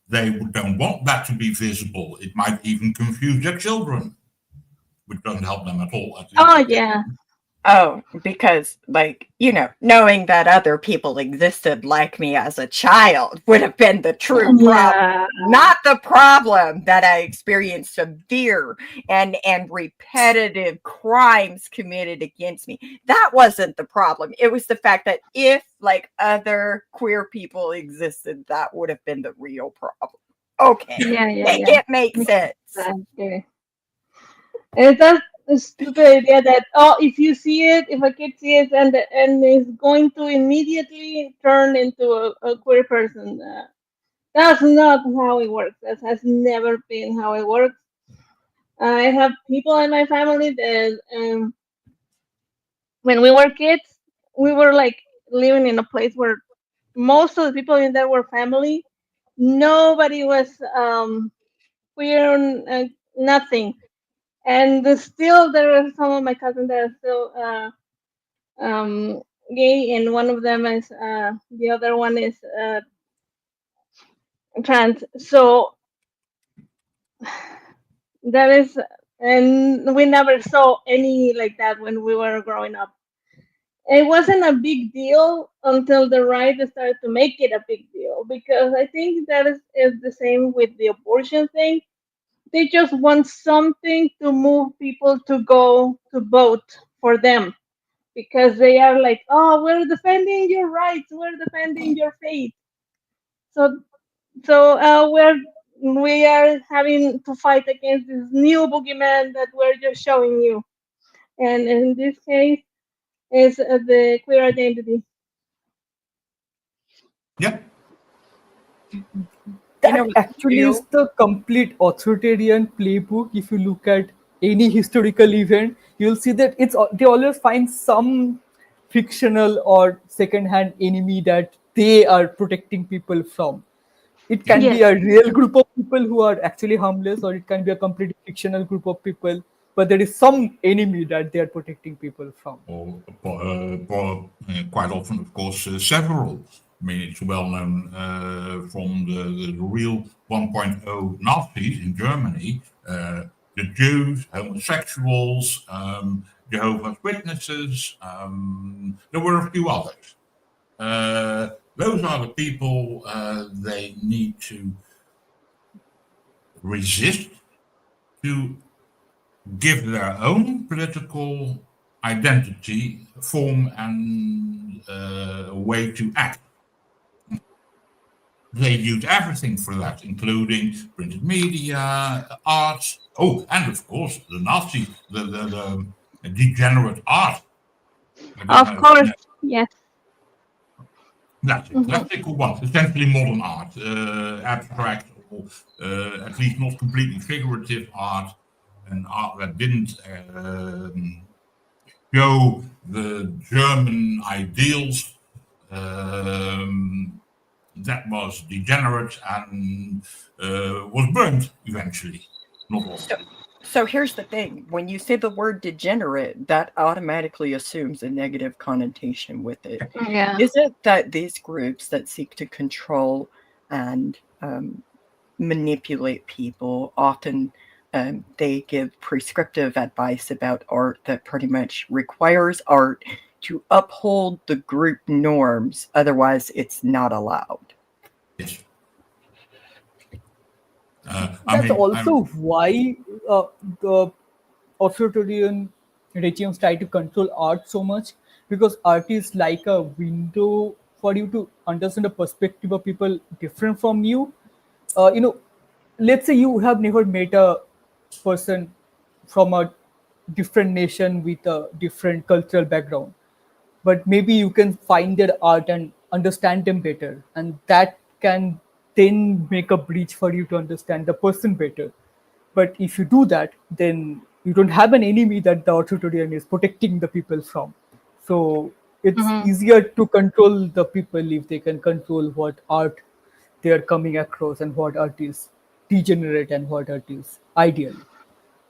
they don't want that to be visible. It might even confuse their children, which doesn't help them at all. At least. Oh yeah. Oh, because, like, knowing that other people existed like me as a child would have been the true problem. Yeah. Not the problem that I experienced severe and repetitive crimes committed against me. That wasn't the problem. It was the fact that if, like, other queer people existed, that would have been the real problem. Okay. Yeah. It makes sense. Exactly. And that's the stupid idea that if you see it, if a kid sees it and is going to immediately turn into a queer person, that's not how it works. That has never been how it works. I have people in my family that when we were kids, we were like living in a place where most of the people in there were family. Nobody was queer, nothing. And still, there are some of my cousins that are still gay, and one of them is the other one is trans. So that is, and we never saw any like that when we were growing up. It wasn't a big deal until the right started to make it a big deal, because I think that is the same with the abortion thing. They just want something to move people to go to vote for them, because they are like, oh, we're defending your rights, we're defending your faith. So we are having to fight against this new boogeyman that we're just showing you, and in this case, is the queer identity. Yeah. That actually is the complete authoritarian playbook. If you look at any historical event, you'll see that they always find some fictional or second-hand enemy that they are protecting people from. It can be Yes. a real group of people who are actually harmless, or it can be a completely fictional group of people, but there is some enemy that they are protecting people from. Or quite often, of course, several. I mean, it's well known from the real 1.0 Nazis in Germany, the Jews, homosexuals, Jehovah's Witnesses. There were a few others. Those are the people they need to resist, to give their own political identity, form, and way to act. They use everything for that, including printed media, art. Oh, and of course, the Nazis, the degenerate art. Of course, yes. That's it. Let's take one. Essentially modern art, abstract, or at least not completely figurative art, and art that didn't show the German ideals. That was degenerate and was burned eventually. Not all. So here's the thing. When you say the word degenerate, that automatically assumes a negative connotation with it. Yeah. Is it that these groups that seek to control and manipulate people often they give prescriptive advice about art that pretty much requires art to uphold the group norms, otherwise it's not allowed? Yes. That's also why the authoritarian regimes try to control art so much, because art is like a window for you to understand a perspective of people different from you. Let's say you have never met a person from a different nation with a different cultural background, but maybe you can find their art and understand them better, and that can then make a bridge for you to understand the person better. But if you do that, then you don't have an enemy that the authoritarian is protecting the people from. So it's easier to control the people if they can control what art they are coming across, and what art is degenerate and what art is ideal,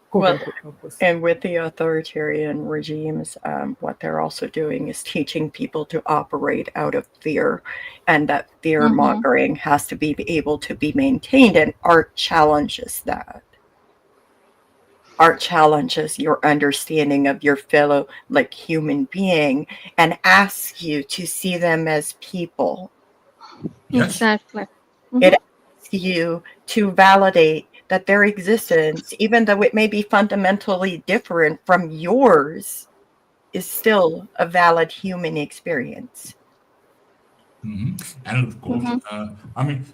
quote Well, unquote, of course. and with the authoritarian regimes, what they're also doing is teaching people to operate out of fear, and that fear mongering has to be able to be maintained, and art challenges that. Art challenges your understanding of your fellow human being and asks you to see them as people. Yes. Exactly. It asks you to validate that their existence, even though it may be fundamentally different from yours, is still a valid human experience. And of course, I mean,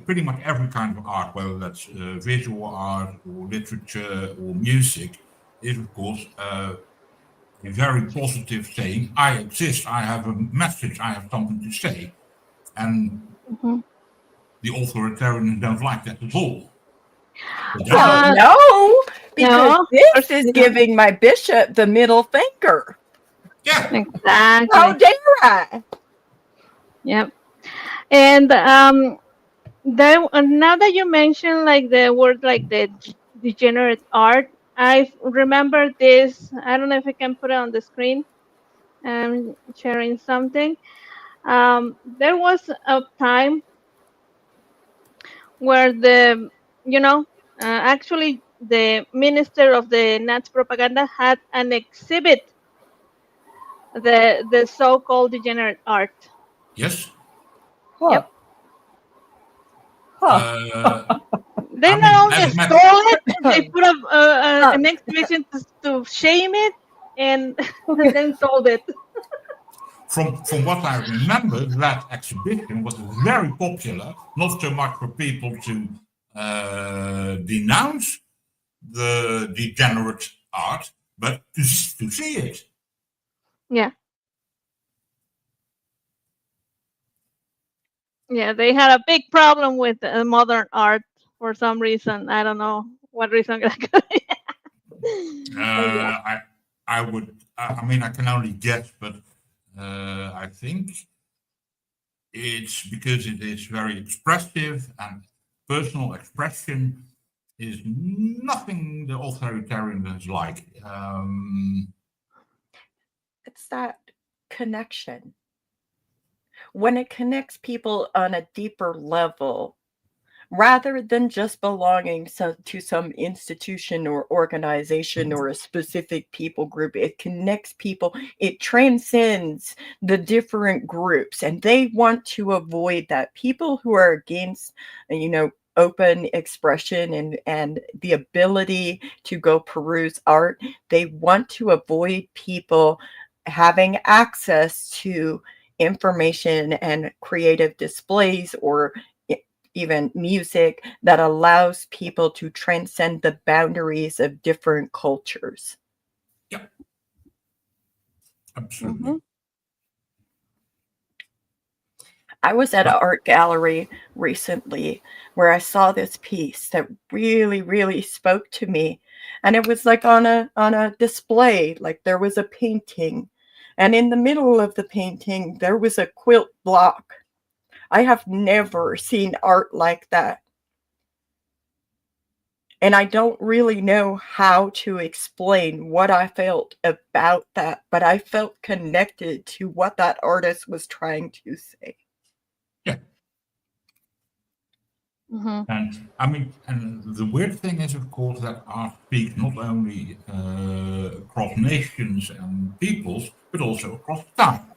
pretty much every kind of art, whether that's visual art or literature or music, is of course a very positive saying, I exist, I have a message, I have something to say. And the authoritarians don't like that at all. No, because this is giving my bishop the middle finger. Yeah. Exactly. How dare I? Yep. And then now that you mentioned the word the degenerate art, I remember this. I don't know if I can put it on the screen. I'm sharing something. There was a time where actually the minister of the Nazi propaganda had an exhibit, the so-called degenerate art. Yes. Huh. Yep. They not only stole it, they put up an exhibition to shame it, and then sold it. From what I remember, that exhibition was very popular, not so much for people to denounce the degenerate art, but to see it. Yeah. Yeah, they had a big problem with modern art for some reason. I don't know what reason that could be. I would. I mean, I can only guess, but I think it's because it is very expressive, and personal expression is nothing the authoritarians like. It's that connection. When it connects people on a deeper level, rather than just belonging to some institution or organization or a specific people group, it connects people. It transcends the different groups, and they want to avoid that. People who are against, open expression and the ability to go peruse art, they want to avoid people having access to information and creative displays or even music that allows people to transcend the boundaries of different cultures. Yeah, absolutely. I was at an art gallery recently where I saw this piece that really, really spoke to me. And it was on a display, there was a painting. And in the middle of the painting, there was a quilt block. I have never seen art like that. And I don't really know how to explain what I felt about that, but I felt connected to what that artist was trying to say. Yeah. And I mean, and the weird thing is, of course, that art speaks not only across nations and peoples, but also across time.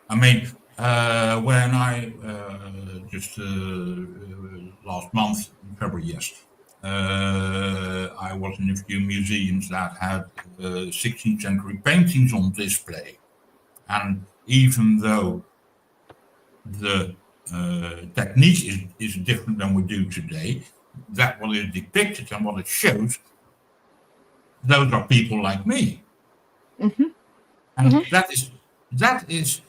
I mean, when I just last month, in February, yes, I was in a few museums that had 16th century paintings on display. And even though the technique is different than we do today, that what is depicted and what it shows, those are people like me. And that is,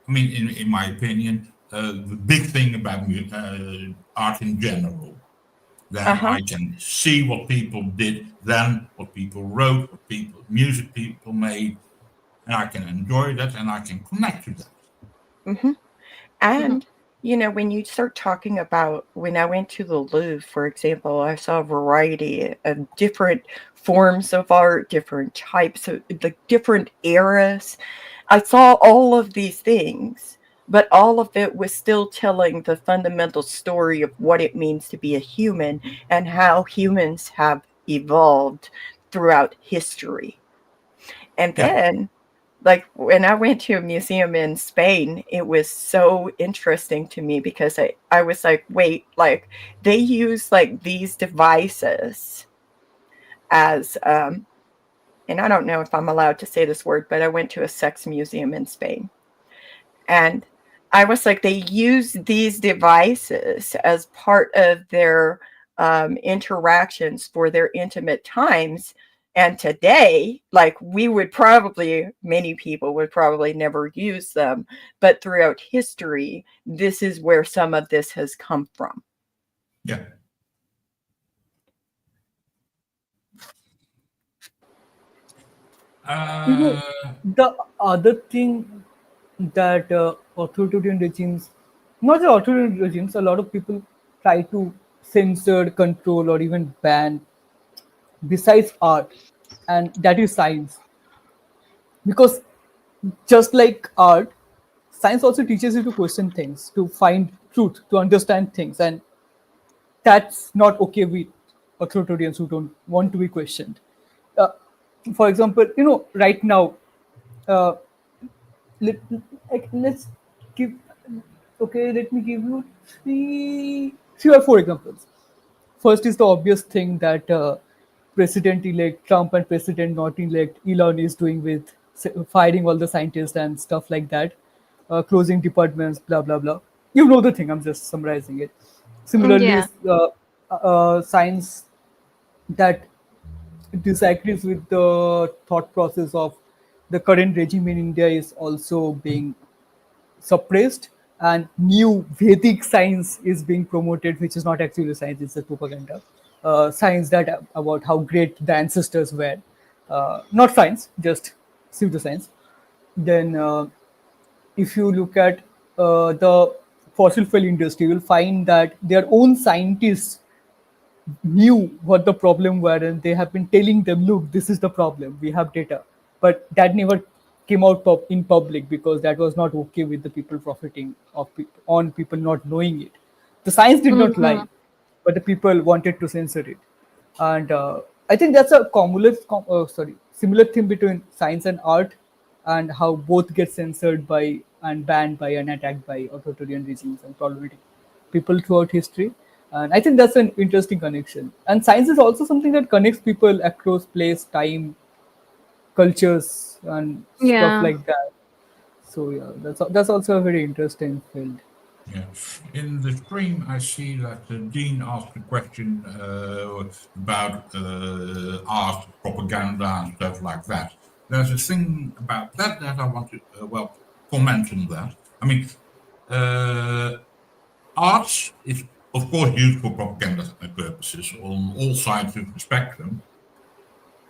I mean, in my opinion, the big thing about art in general, that I can see what people did then, what people wrote, music people made, and I can enjoy that and I can connect to that. Mm-hmm. And, when you start talking about, when I went to the Louvre, for example, I saw a variety of different forms of art, different types of, like, different eras. I saw all of these things, but all of it was still telling the fundamental story of what it means to be a human and how humans have evolved throughout history. And Yeah. then, like, when I went to a museum in Spain, it was so interesting to me because I was like, wait, like, they use like these devices as, and I don't know if I'm allowed to say this word, but I went to a sex museum in Spain. And I was like, they use these devices as part of their interactions for their intimate times. And today, like, many people would probably never use them. But throughout history, this is where some of this has come from. Yeah. The other thing that authoritarian regimes, not just authoritarian regimes, a lot of people try to censor, control, or even ban besides art, and that is science. Because just like art, science also teaches you to question things, to find truth, to understand things, and that's not okay with authoritarians who don't want to be questioned. Uh, for example, right now, uh, let, let's give, okay, let me give you three or four examples. First is the obvious thing that President-elect Trump and President not elect Elon is doing with firing all the scientists and stuff like that, closing departments, blah blah blah. You know the thing. I'm just summarizing it. Similarly, Yeah. science that disagrees with the thought process of the current regime in India is also being suppressed, and new Vedic science is being promoted, which is not actually science; it's a propaganda. Science that about how great the ancestors were, not science, just pseudoscience. Then, if you look at the fossil fuel industry, you'll find that their own scientists knew what the problem were, and they have been telling them, look, this is the problem, we have data. But that never came out in public because that was not okay with the people profiting on people not knowing it. The science did not Mm-hmm. lie, but the people wanted to censor it. And I think that's a similar thing between science and art, and how both get censored by and banned by and attacked by authoritarian regimes and problematic people throughout history. And I think that's an interesting connection. And science is also something that connects people across place, time, cultures, and stuff Yeah. like that. So yeah, that's also a very interesting field. Yeah. In the stream, I see that Dean asked a question about art, propaganda, and stuff like that. There's a thing about that I want to, comment on that. I mean, art is, of course, used for propaganda purposes on all sides of the spectrum.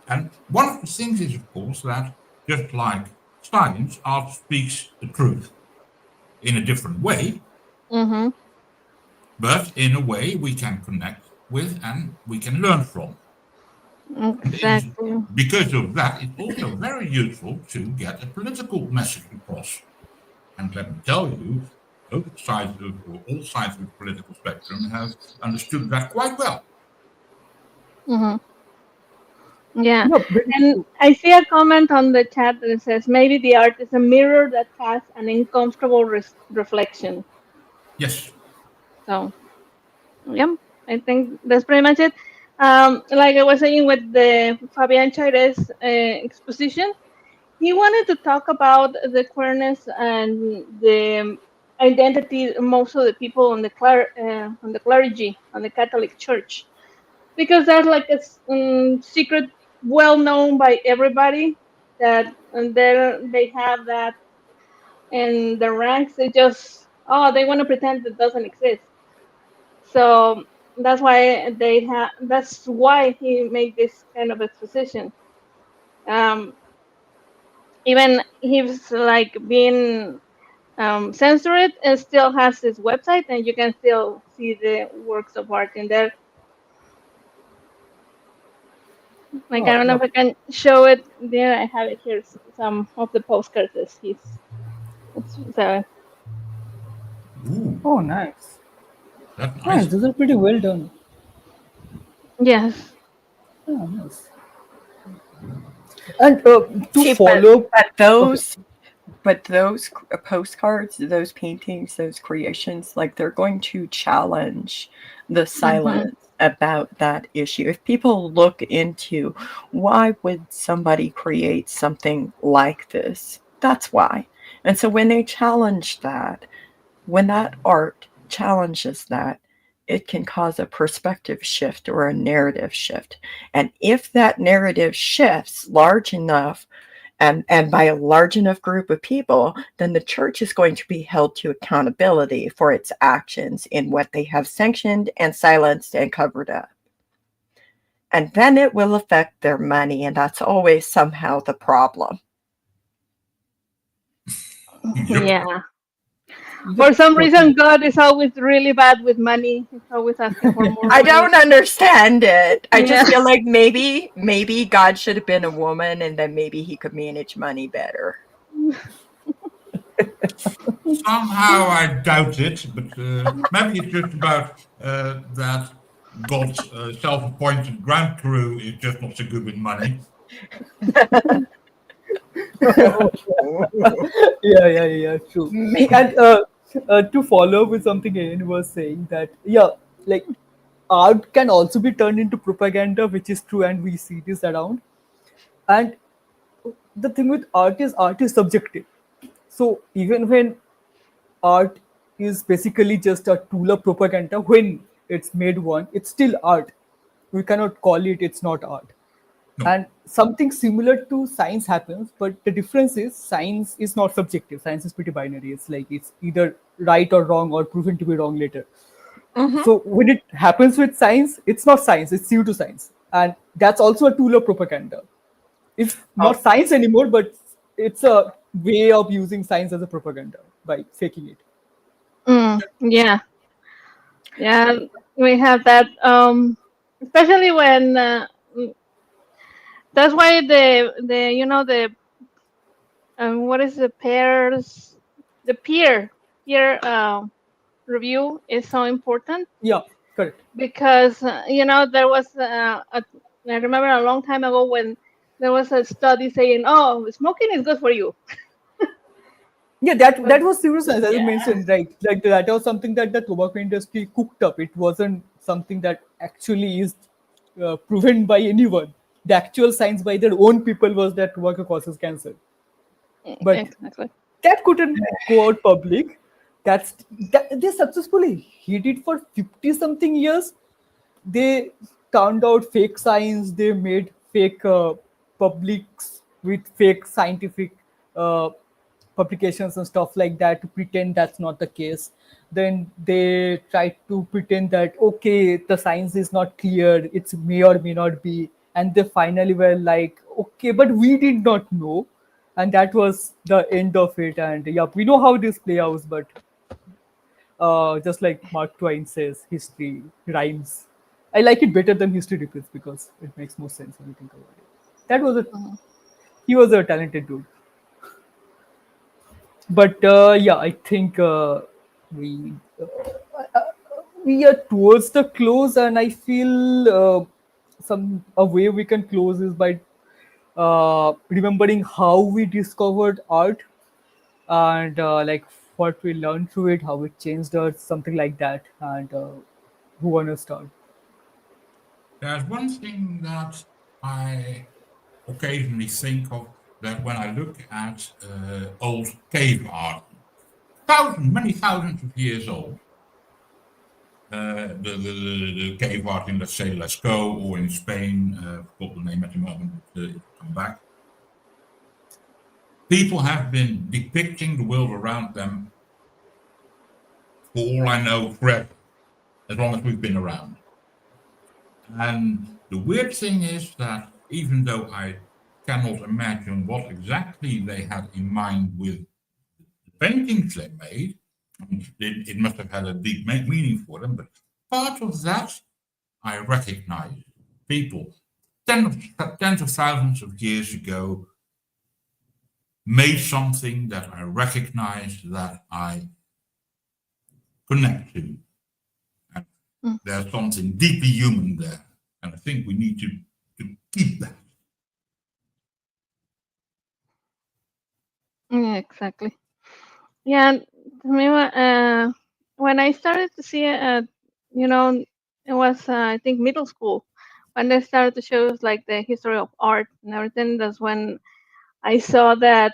And one of the things is, of course, that just like science, art speaks the truth in a different way, Mm-hmm. but in a way we can connect with and we can learn from. And Exactly. because of that, it's also very useful to get a political message across. And let me tell you, both sides of, or all sides of the political spectrum have understood that quite well. Mm-hmm. Yeah. Yeah, very And true. I see a comment on the chat that says maybe the art is a mirror that has an uncomfortable reflection. Yes. So, yeah, I think that's pretty much it. Like I was saying with the Fabian Chaires exposition, he wanted to talk about the queerness and the identity most of the people on the on the clergy on the Catholic Church, because that's like a secret well known by everybody that and they have that in the ranks. They just they want to pretend it doesn't exist. So that's why they have. That's why he made this kind of exposition. Um, Even he's like being censor it. It still has its website, and you can still see the works of art in there. Like, I Oh, don't know yeah. if I can show it there. I have it here. Some of the postcards that so Ooh, Oh, nice. that's Nice. nice. Those are pretty well done. yes. Yeah, nice. And to See, but follow, but okay, those but those postcards, those paintings, those creations, like they're going to challenge the Hmm. silence about that issue. If people look into why would somebody create something like this, that's why. And so when they challenge that, when that art challenges that, it can cause a perspective shift or a narrative shift. And if that narrative shifts large enough, and by a large enough group of people, then the church is going to be held to accountability for its actions in what they have sanctioned and silenced and covered up. And then it will affect their money, and that's always somehow the problem. Yep. Yeah. yep, For some totally. reason, God is always really bad with money. He's always asking for more I money. don't understand it. I just Yeah. feel like maybe God should have been a woman, and then maybe he could manage money better. Somehow I doubt it, but maybe it's just about that God's self-appointed ground crew is just not so good with money. Yeah, true. And to follow up with something Ian was saying that, yeah, like art can also be turned into propaganda, which is true, and we see this around. And the thing with art is subjective. So even when art is basically just a tool of propaganda, when it's made one, it's still art. We cannot call it it's not art. No. And something similar to science happens, but the difference is science is not subjective. Science is pretty binary. It's like it's either right or wrong or proven to be wrong later. Mhm. So when it happens with science, it's not science, it's pseudoscience. And that's also a tool of propaganda. It's Oh, not science anymore, but it's a way of using science as a propaganda by faking it. Yeah. Yeah. We have that. Especially when that's why the what is the peer review is so important Yeah, correct. because there was I remember a long time ago when there was a study saying, oh, smoking is good for you. Yeah, that But that was pseudoscience, as you yeah. mentioned, right? Like that was something that the tobacco industry cooked up. It wasn't something that actually is proven by anyone. The actual science by their own people was that tobacco causes cancer, but Exactly. that couldn't go out public. That they successfully hid it for 50 something years. They turned out fake science. They made fake publics with fake scientific uh, publications and stuff like that to pretend that's not the case. Then they tried to pretend that okay, the science is not clear, it's may or may not be, and they finally were like, okay, but we did not know, and that was the end of it. And yeah, we know how this play out, but just like Mark Twain says, history rhymes. I like it better than history repeats because it makes more sense when you think about it. That was a Mhm. He was a talented dude. But yeah, I think we we are towards the close, and I feel some a way we can close is by remembering how we discovered art and like what we learned through it, how it changed us, something like that. And who wanna start? There's one thing that I occasionally think of that when I look at old cave art, many thousands of years old, the cave art in, let's say, Lascaux or in Spain, I forgot the name at the moment, but it will come back. People have been depicting the world around them, for all I know, forever, as long as we've been around. And the weird thing is that even though I cannot imagine what exactly they had in mind with paintings they made, it must have had a deep meaning for them, but part of that I recognize. People tens of thousands of years ago made something that I recognize, that I connect to. And there's something deeply human there. And I think we need to keep that. Yeah, exactly. Yeah, and to me, when I started to see it, it was I think middle school when they started to show us like the history of art and everything. That's when I saw that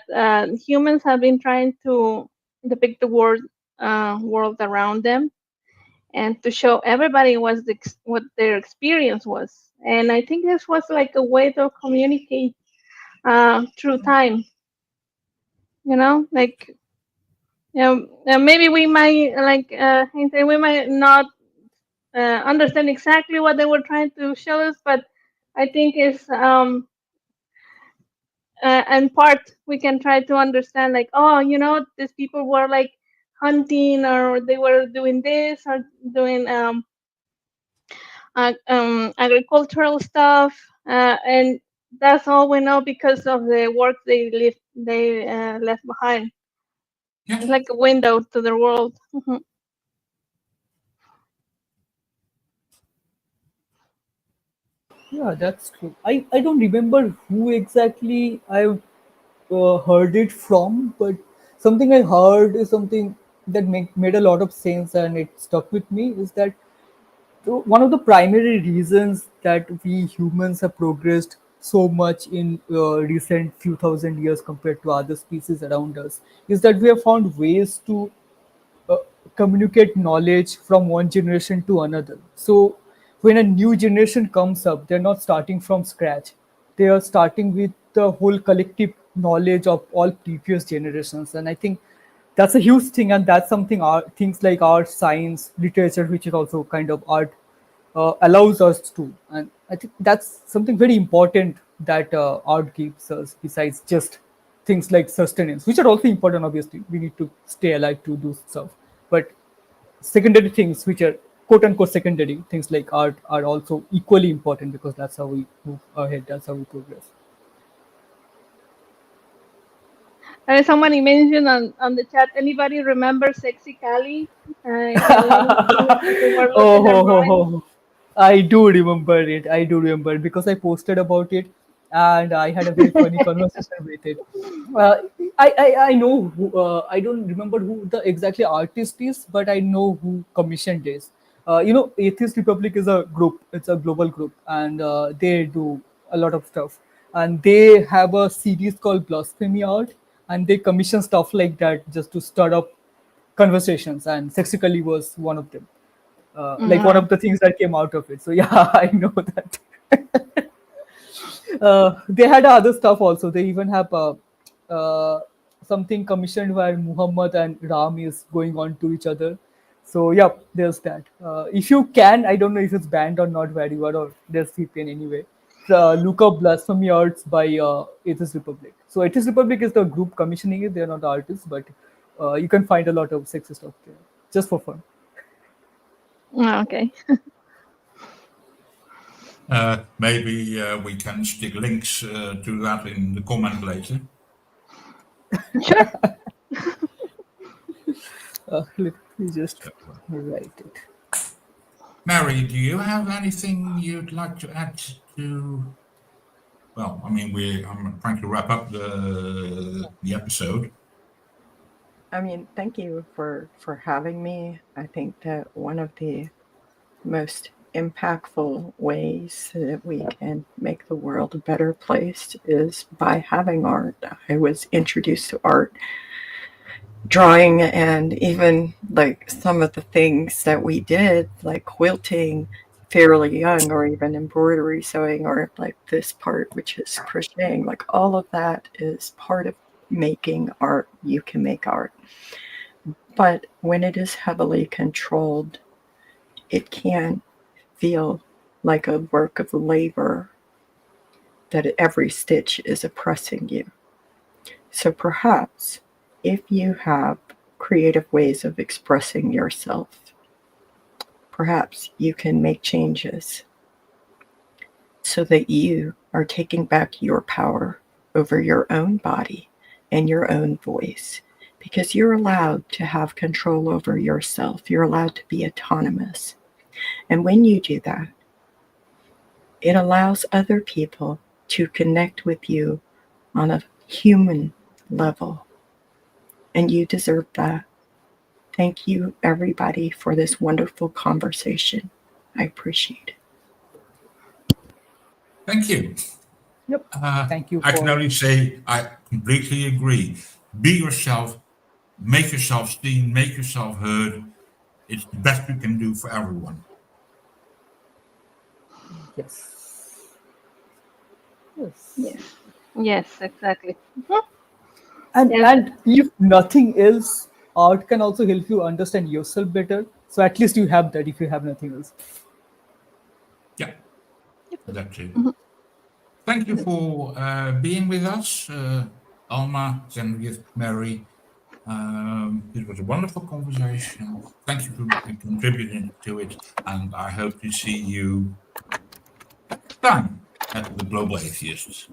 humans have been trying to depict the world around them and to show everybody what their experience was. And I think this was like a way to communicate through time. Like maybe we might we might not understand exactly what they were trying to show us, but I think it's in part we can try to understand like, oh, these people were like hunting, or they were doing this, or doing agricultural stuff, and that's all we know because of the work they left behind. Yeah. It's like a window to the world. Yeah, that's true. I don't remember who exactly I heard it from, but something I heard is something that made a lot of sense and it stuck with me is that one of the primary reasons that we humans have progressed so much in recent few thousand years compared to other species around us is that we have found ways to uh, communicate knowledge from one generation to another. So when a new generation comes up, they're not starting from scratch. They are starting with the whole collective knowledge of all previous generations. And I think that's a huge thing, and that's something things like art, science, literature, which is also kind of art, allows us to. And I think that's something very important that art gives us, besides just things like sustenance, which are also important. Obviously, we need to stay alive to do stuff, but secondary things, which are quote unquote secondary things like art, are also equally important because that's how we move ahead. That's how we progress. And somebody mentioned on the chat, anybody remember Sexy Callie? Her little Oh, overlook in her ho, ho, mind. ho. I do remember it. I do remember it because I posted about it, and I had a very funny conversation with it. Uh, I know I don't remember who the exactly artist is, but I know who commissioned this. Atheist Republic is a group. It's a global group, and they do a lot of stuff. And they have a series called Blasphemy Art, and they commission stuff like that just to stir up conversations. And Sexically was one of them, like one Wow. of the things that came out of it. So yeah, I know that. They had other stuff also. They even have uh, something commissioned where Muhammad and Ram is going on to each other. So yeah, there's that. If you can, I don't know if it's banned or not where you are, or there's VPN anyway. Look up Blasphemy Arts by Atheist Republic. So Atheist Republic is the group commissioning it. They're not the artists, but you can find a lot of sexy stuff there just for fun. Okay. Maybe we can stick links to that in the comment later. Sure. Let me just write it. Mary, do you have anything you'd like to add to? Well, I mean, I'm trying to wrap up the episode. I mean, thank you for having me. I think that one of the most impactful ways that we can make the world a better place is by having art. I was introduced to art, drawing, and even like some of the things that we did, like quilting, fairly young, or even embroidery, sewing, or like this part, which is crocheting. Like all of that is part of making art. You can make art. But when it is heavily controlled, it can feel like a work of labor, that every stitch is oppressing you. So perhaps if you have creative ways of expressing yourself, perhaps you can make changes so that you are taking back your power over your own body and your own voice, because you're allowed to have control over yourself. You're allowed to be autonomous. And when you do that, it allows other people to connect with you on a human level. And you deserve that. Thank you, everybody, for this wonderful conversation. I appreciate it. Thank you. Yep. Thank you I can for- only say I completely agree. Be yourself, make yourself seen, make yourself heard. It's the best we can do for everyone. Yes. Yes. Yes. Yes, exactly. And Yeah. and if nothing else, art can also help you understand yourself better. So at least you have that if you have nothing else. Yeah, that's it. Mhm. Thank you for being with us, Alma, Genevieve, Mary. It was a wonderful conversation. Thank you for contributing to it, and I hope to see you next time at the Global Atheists.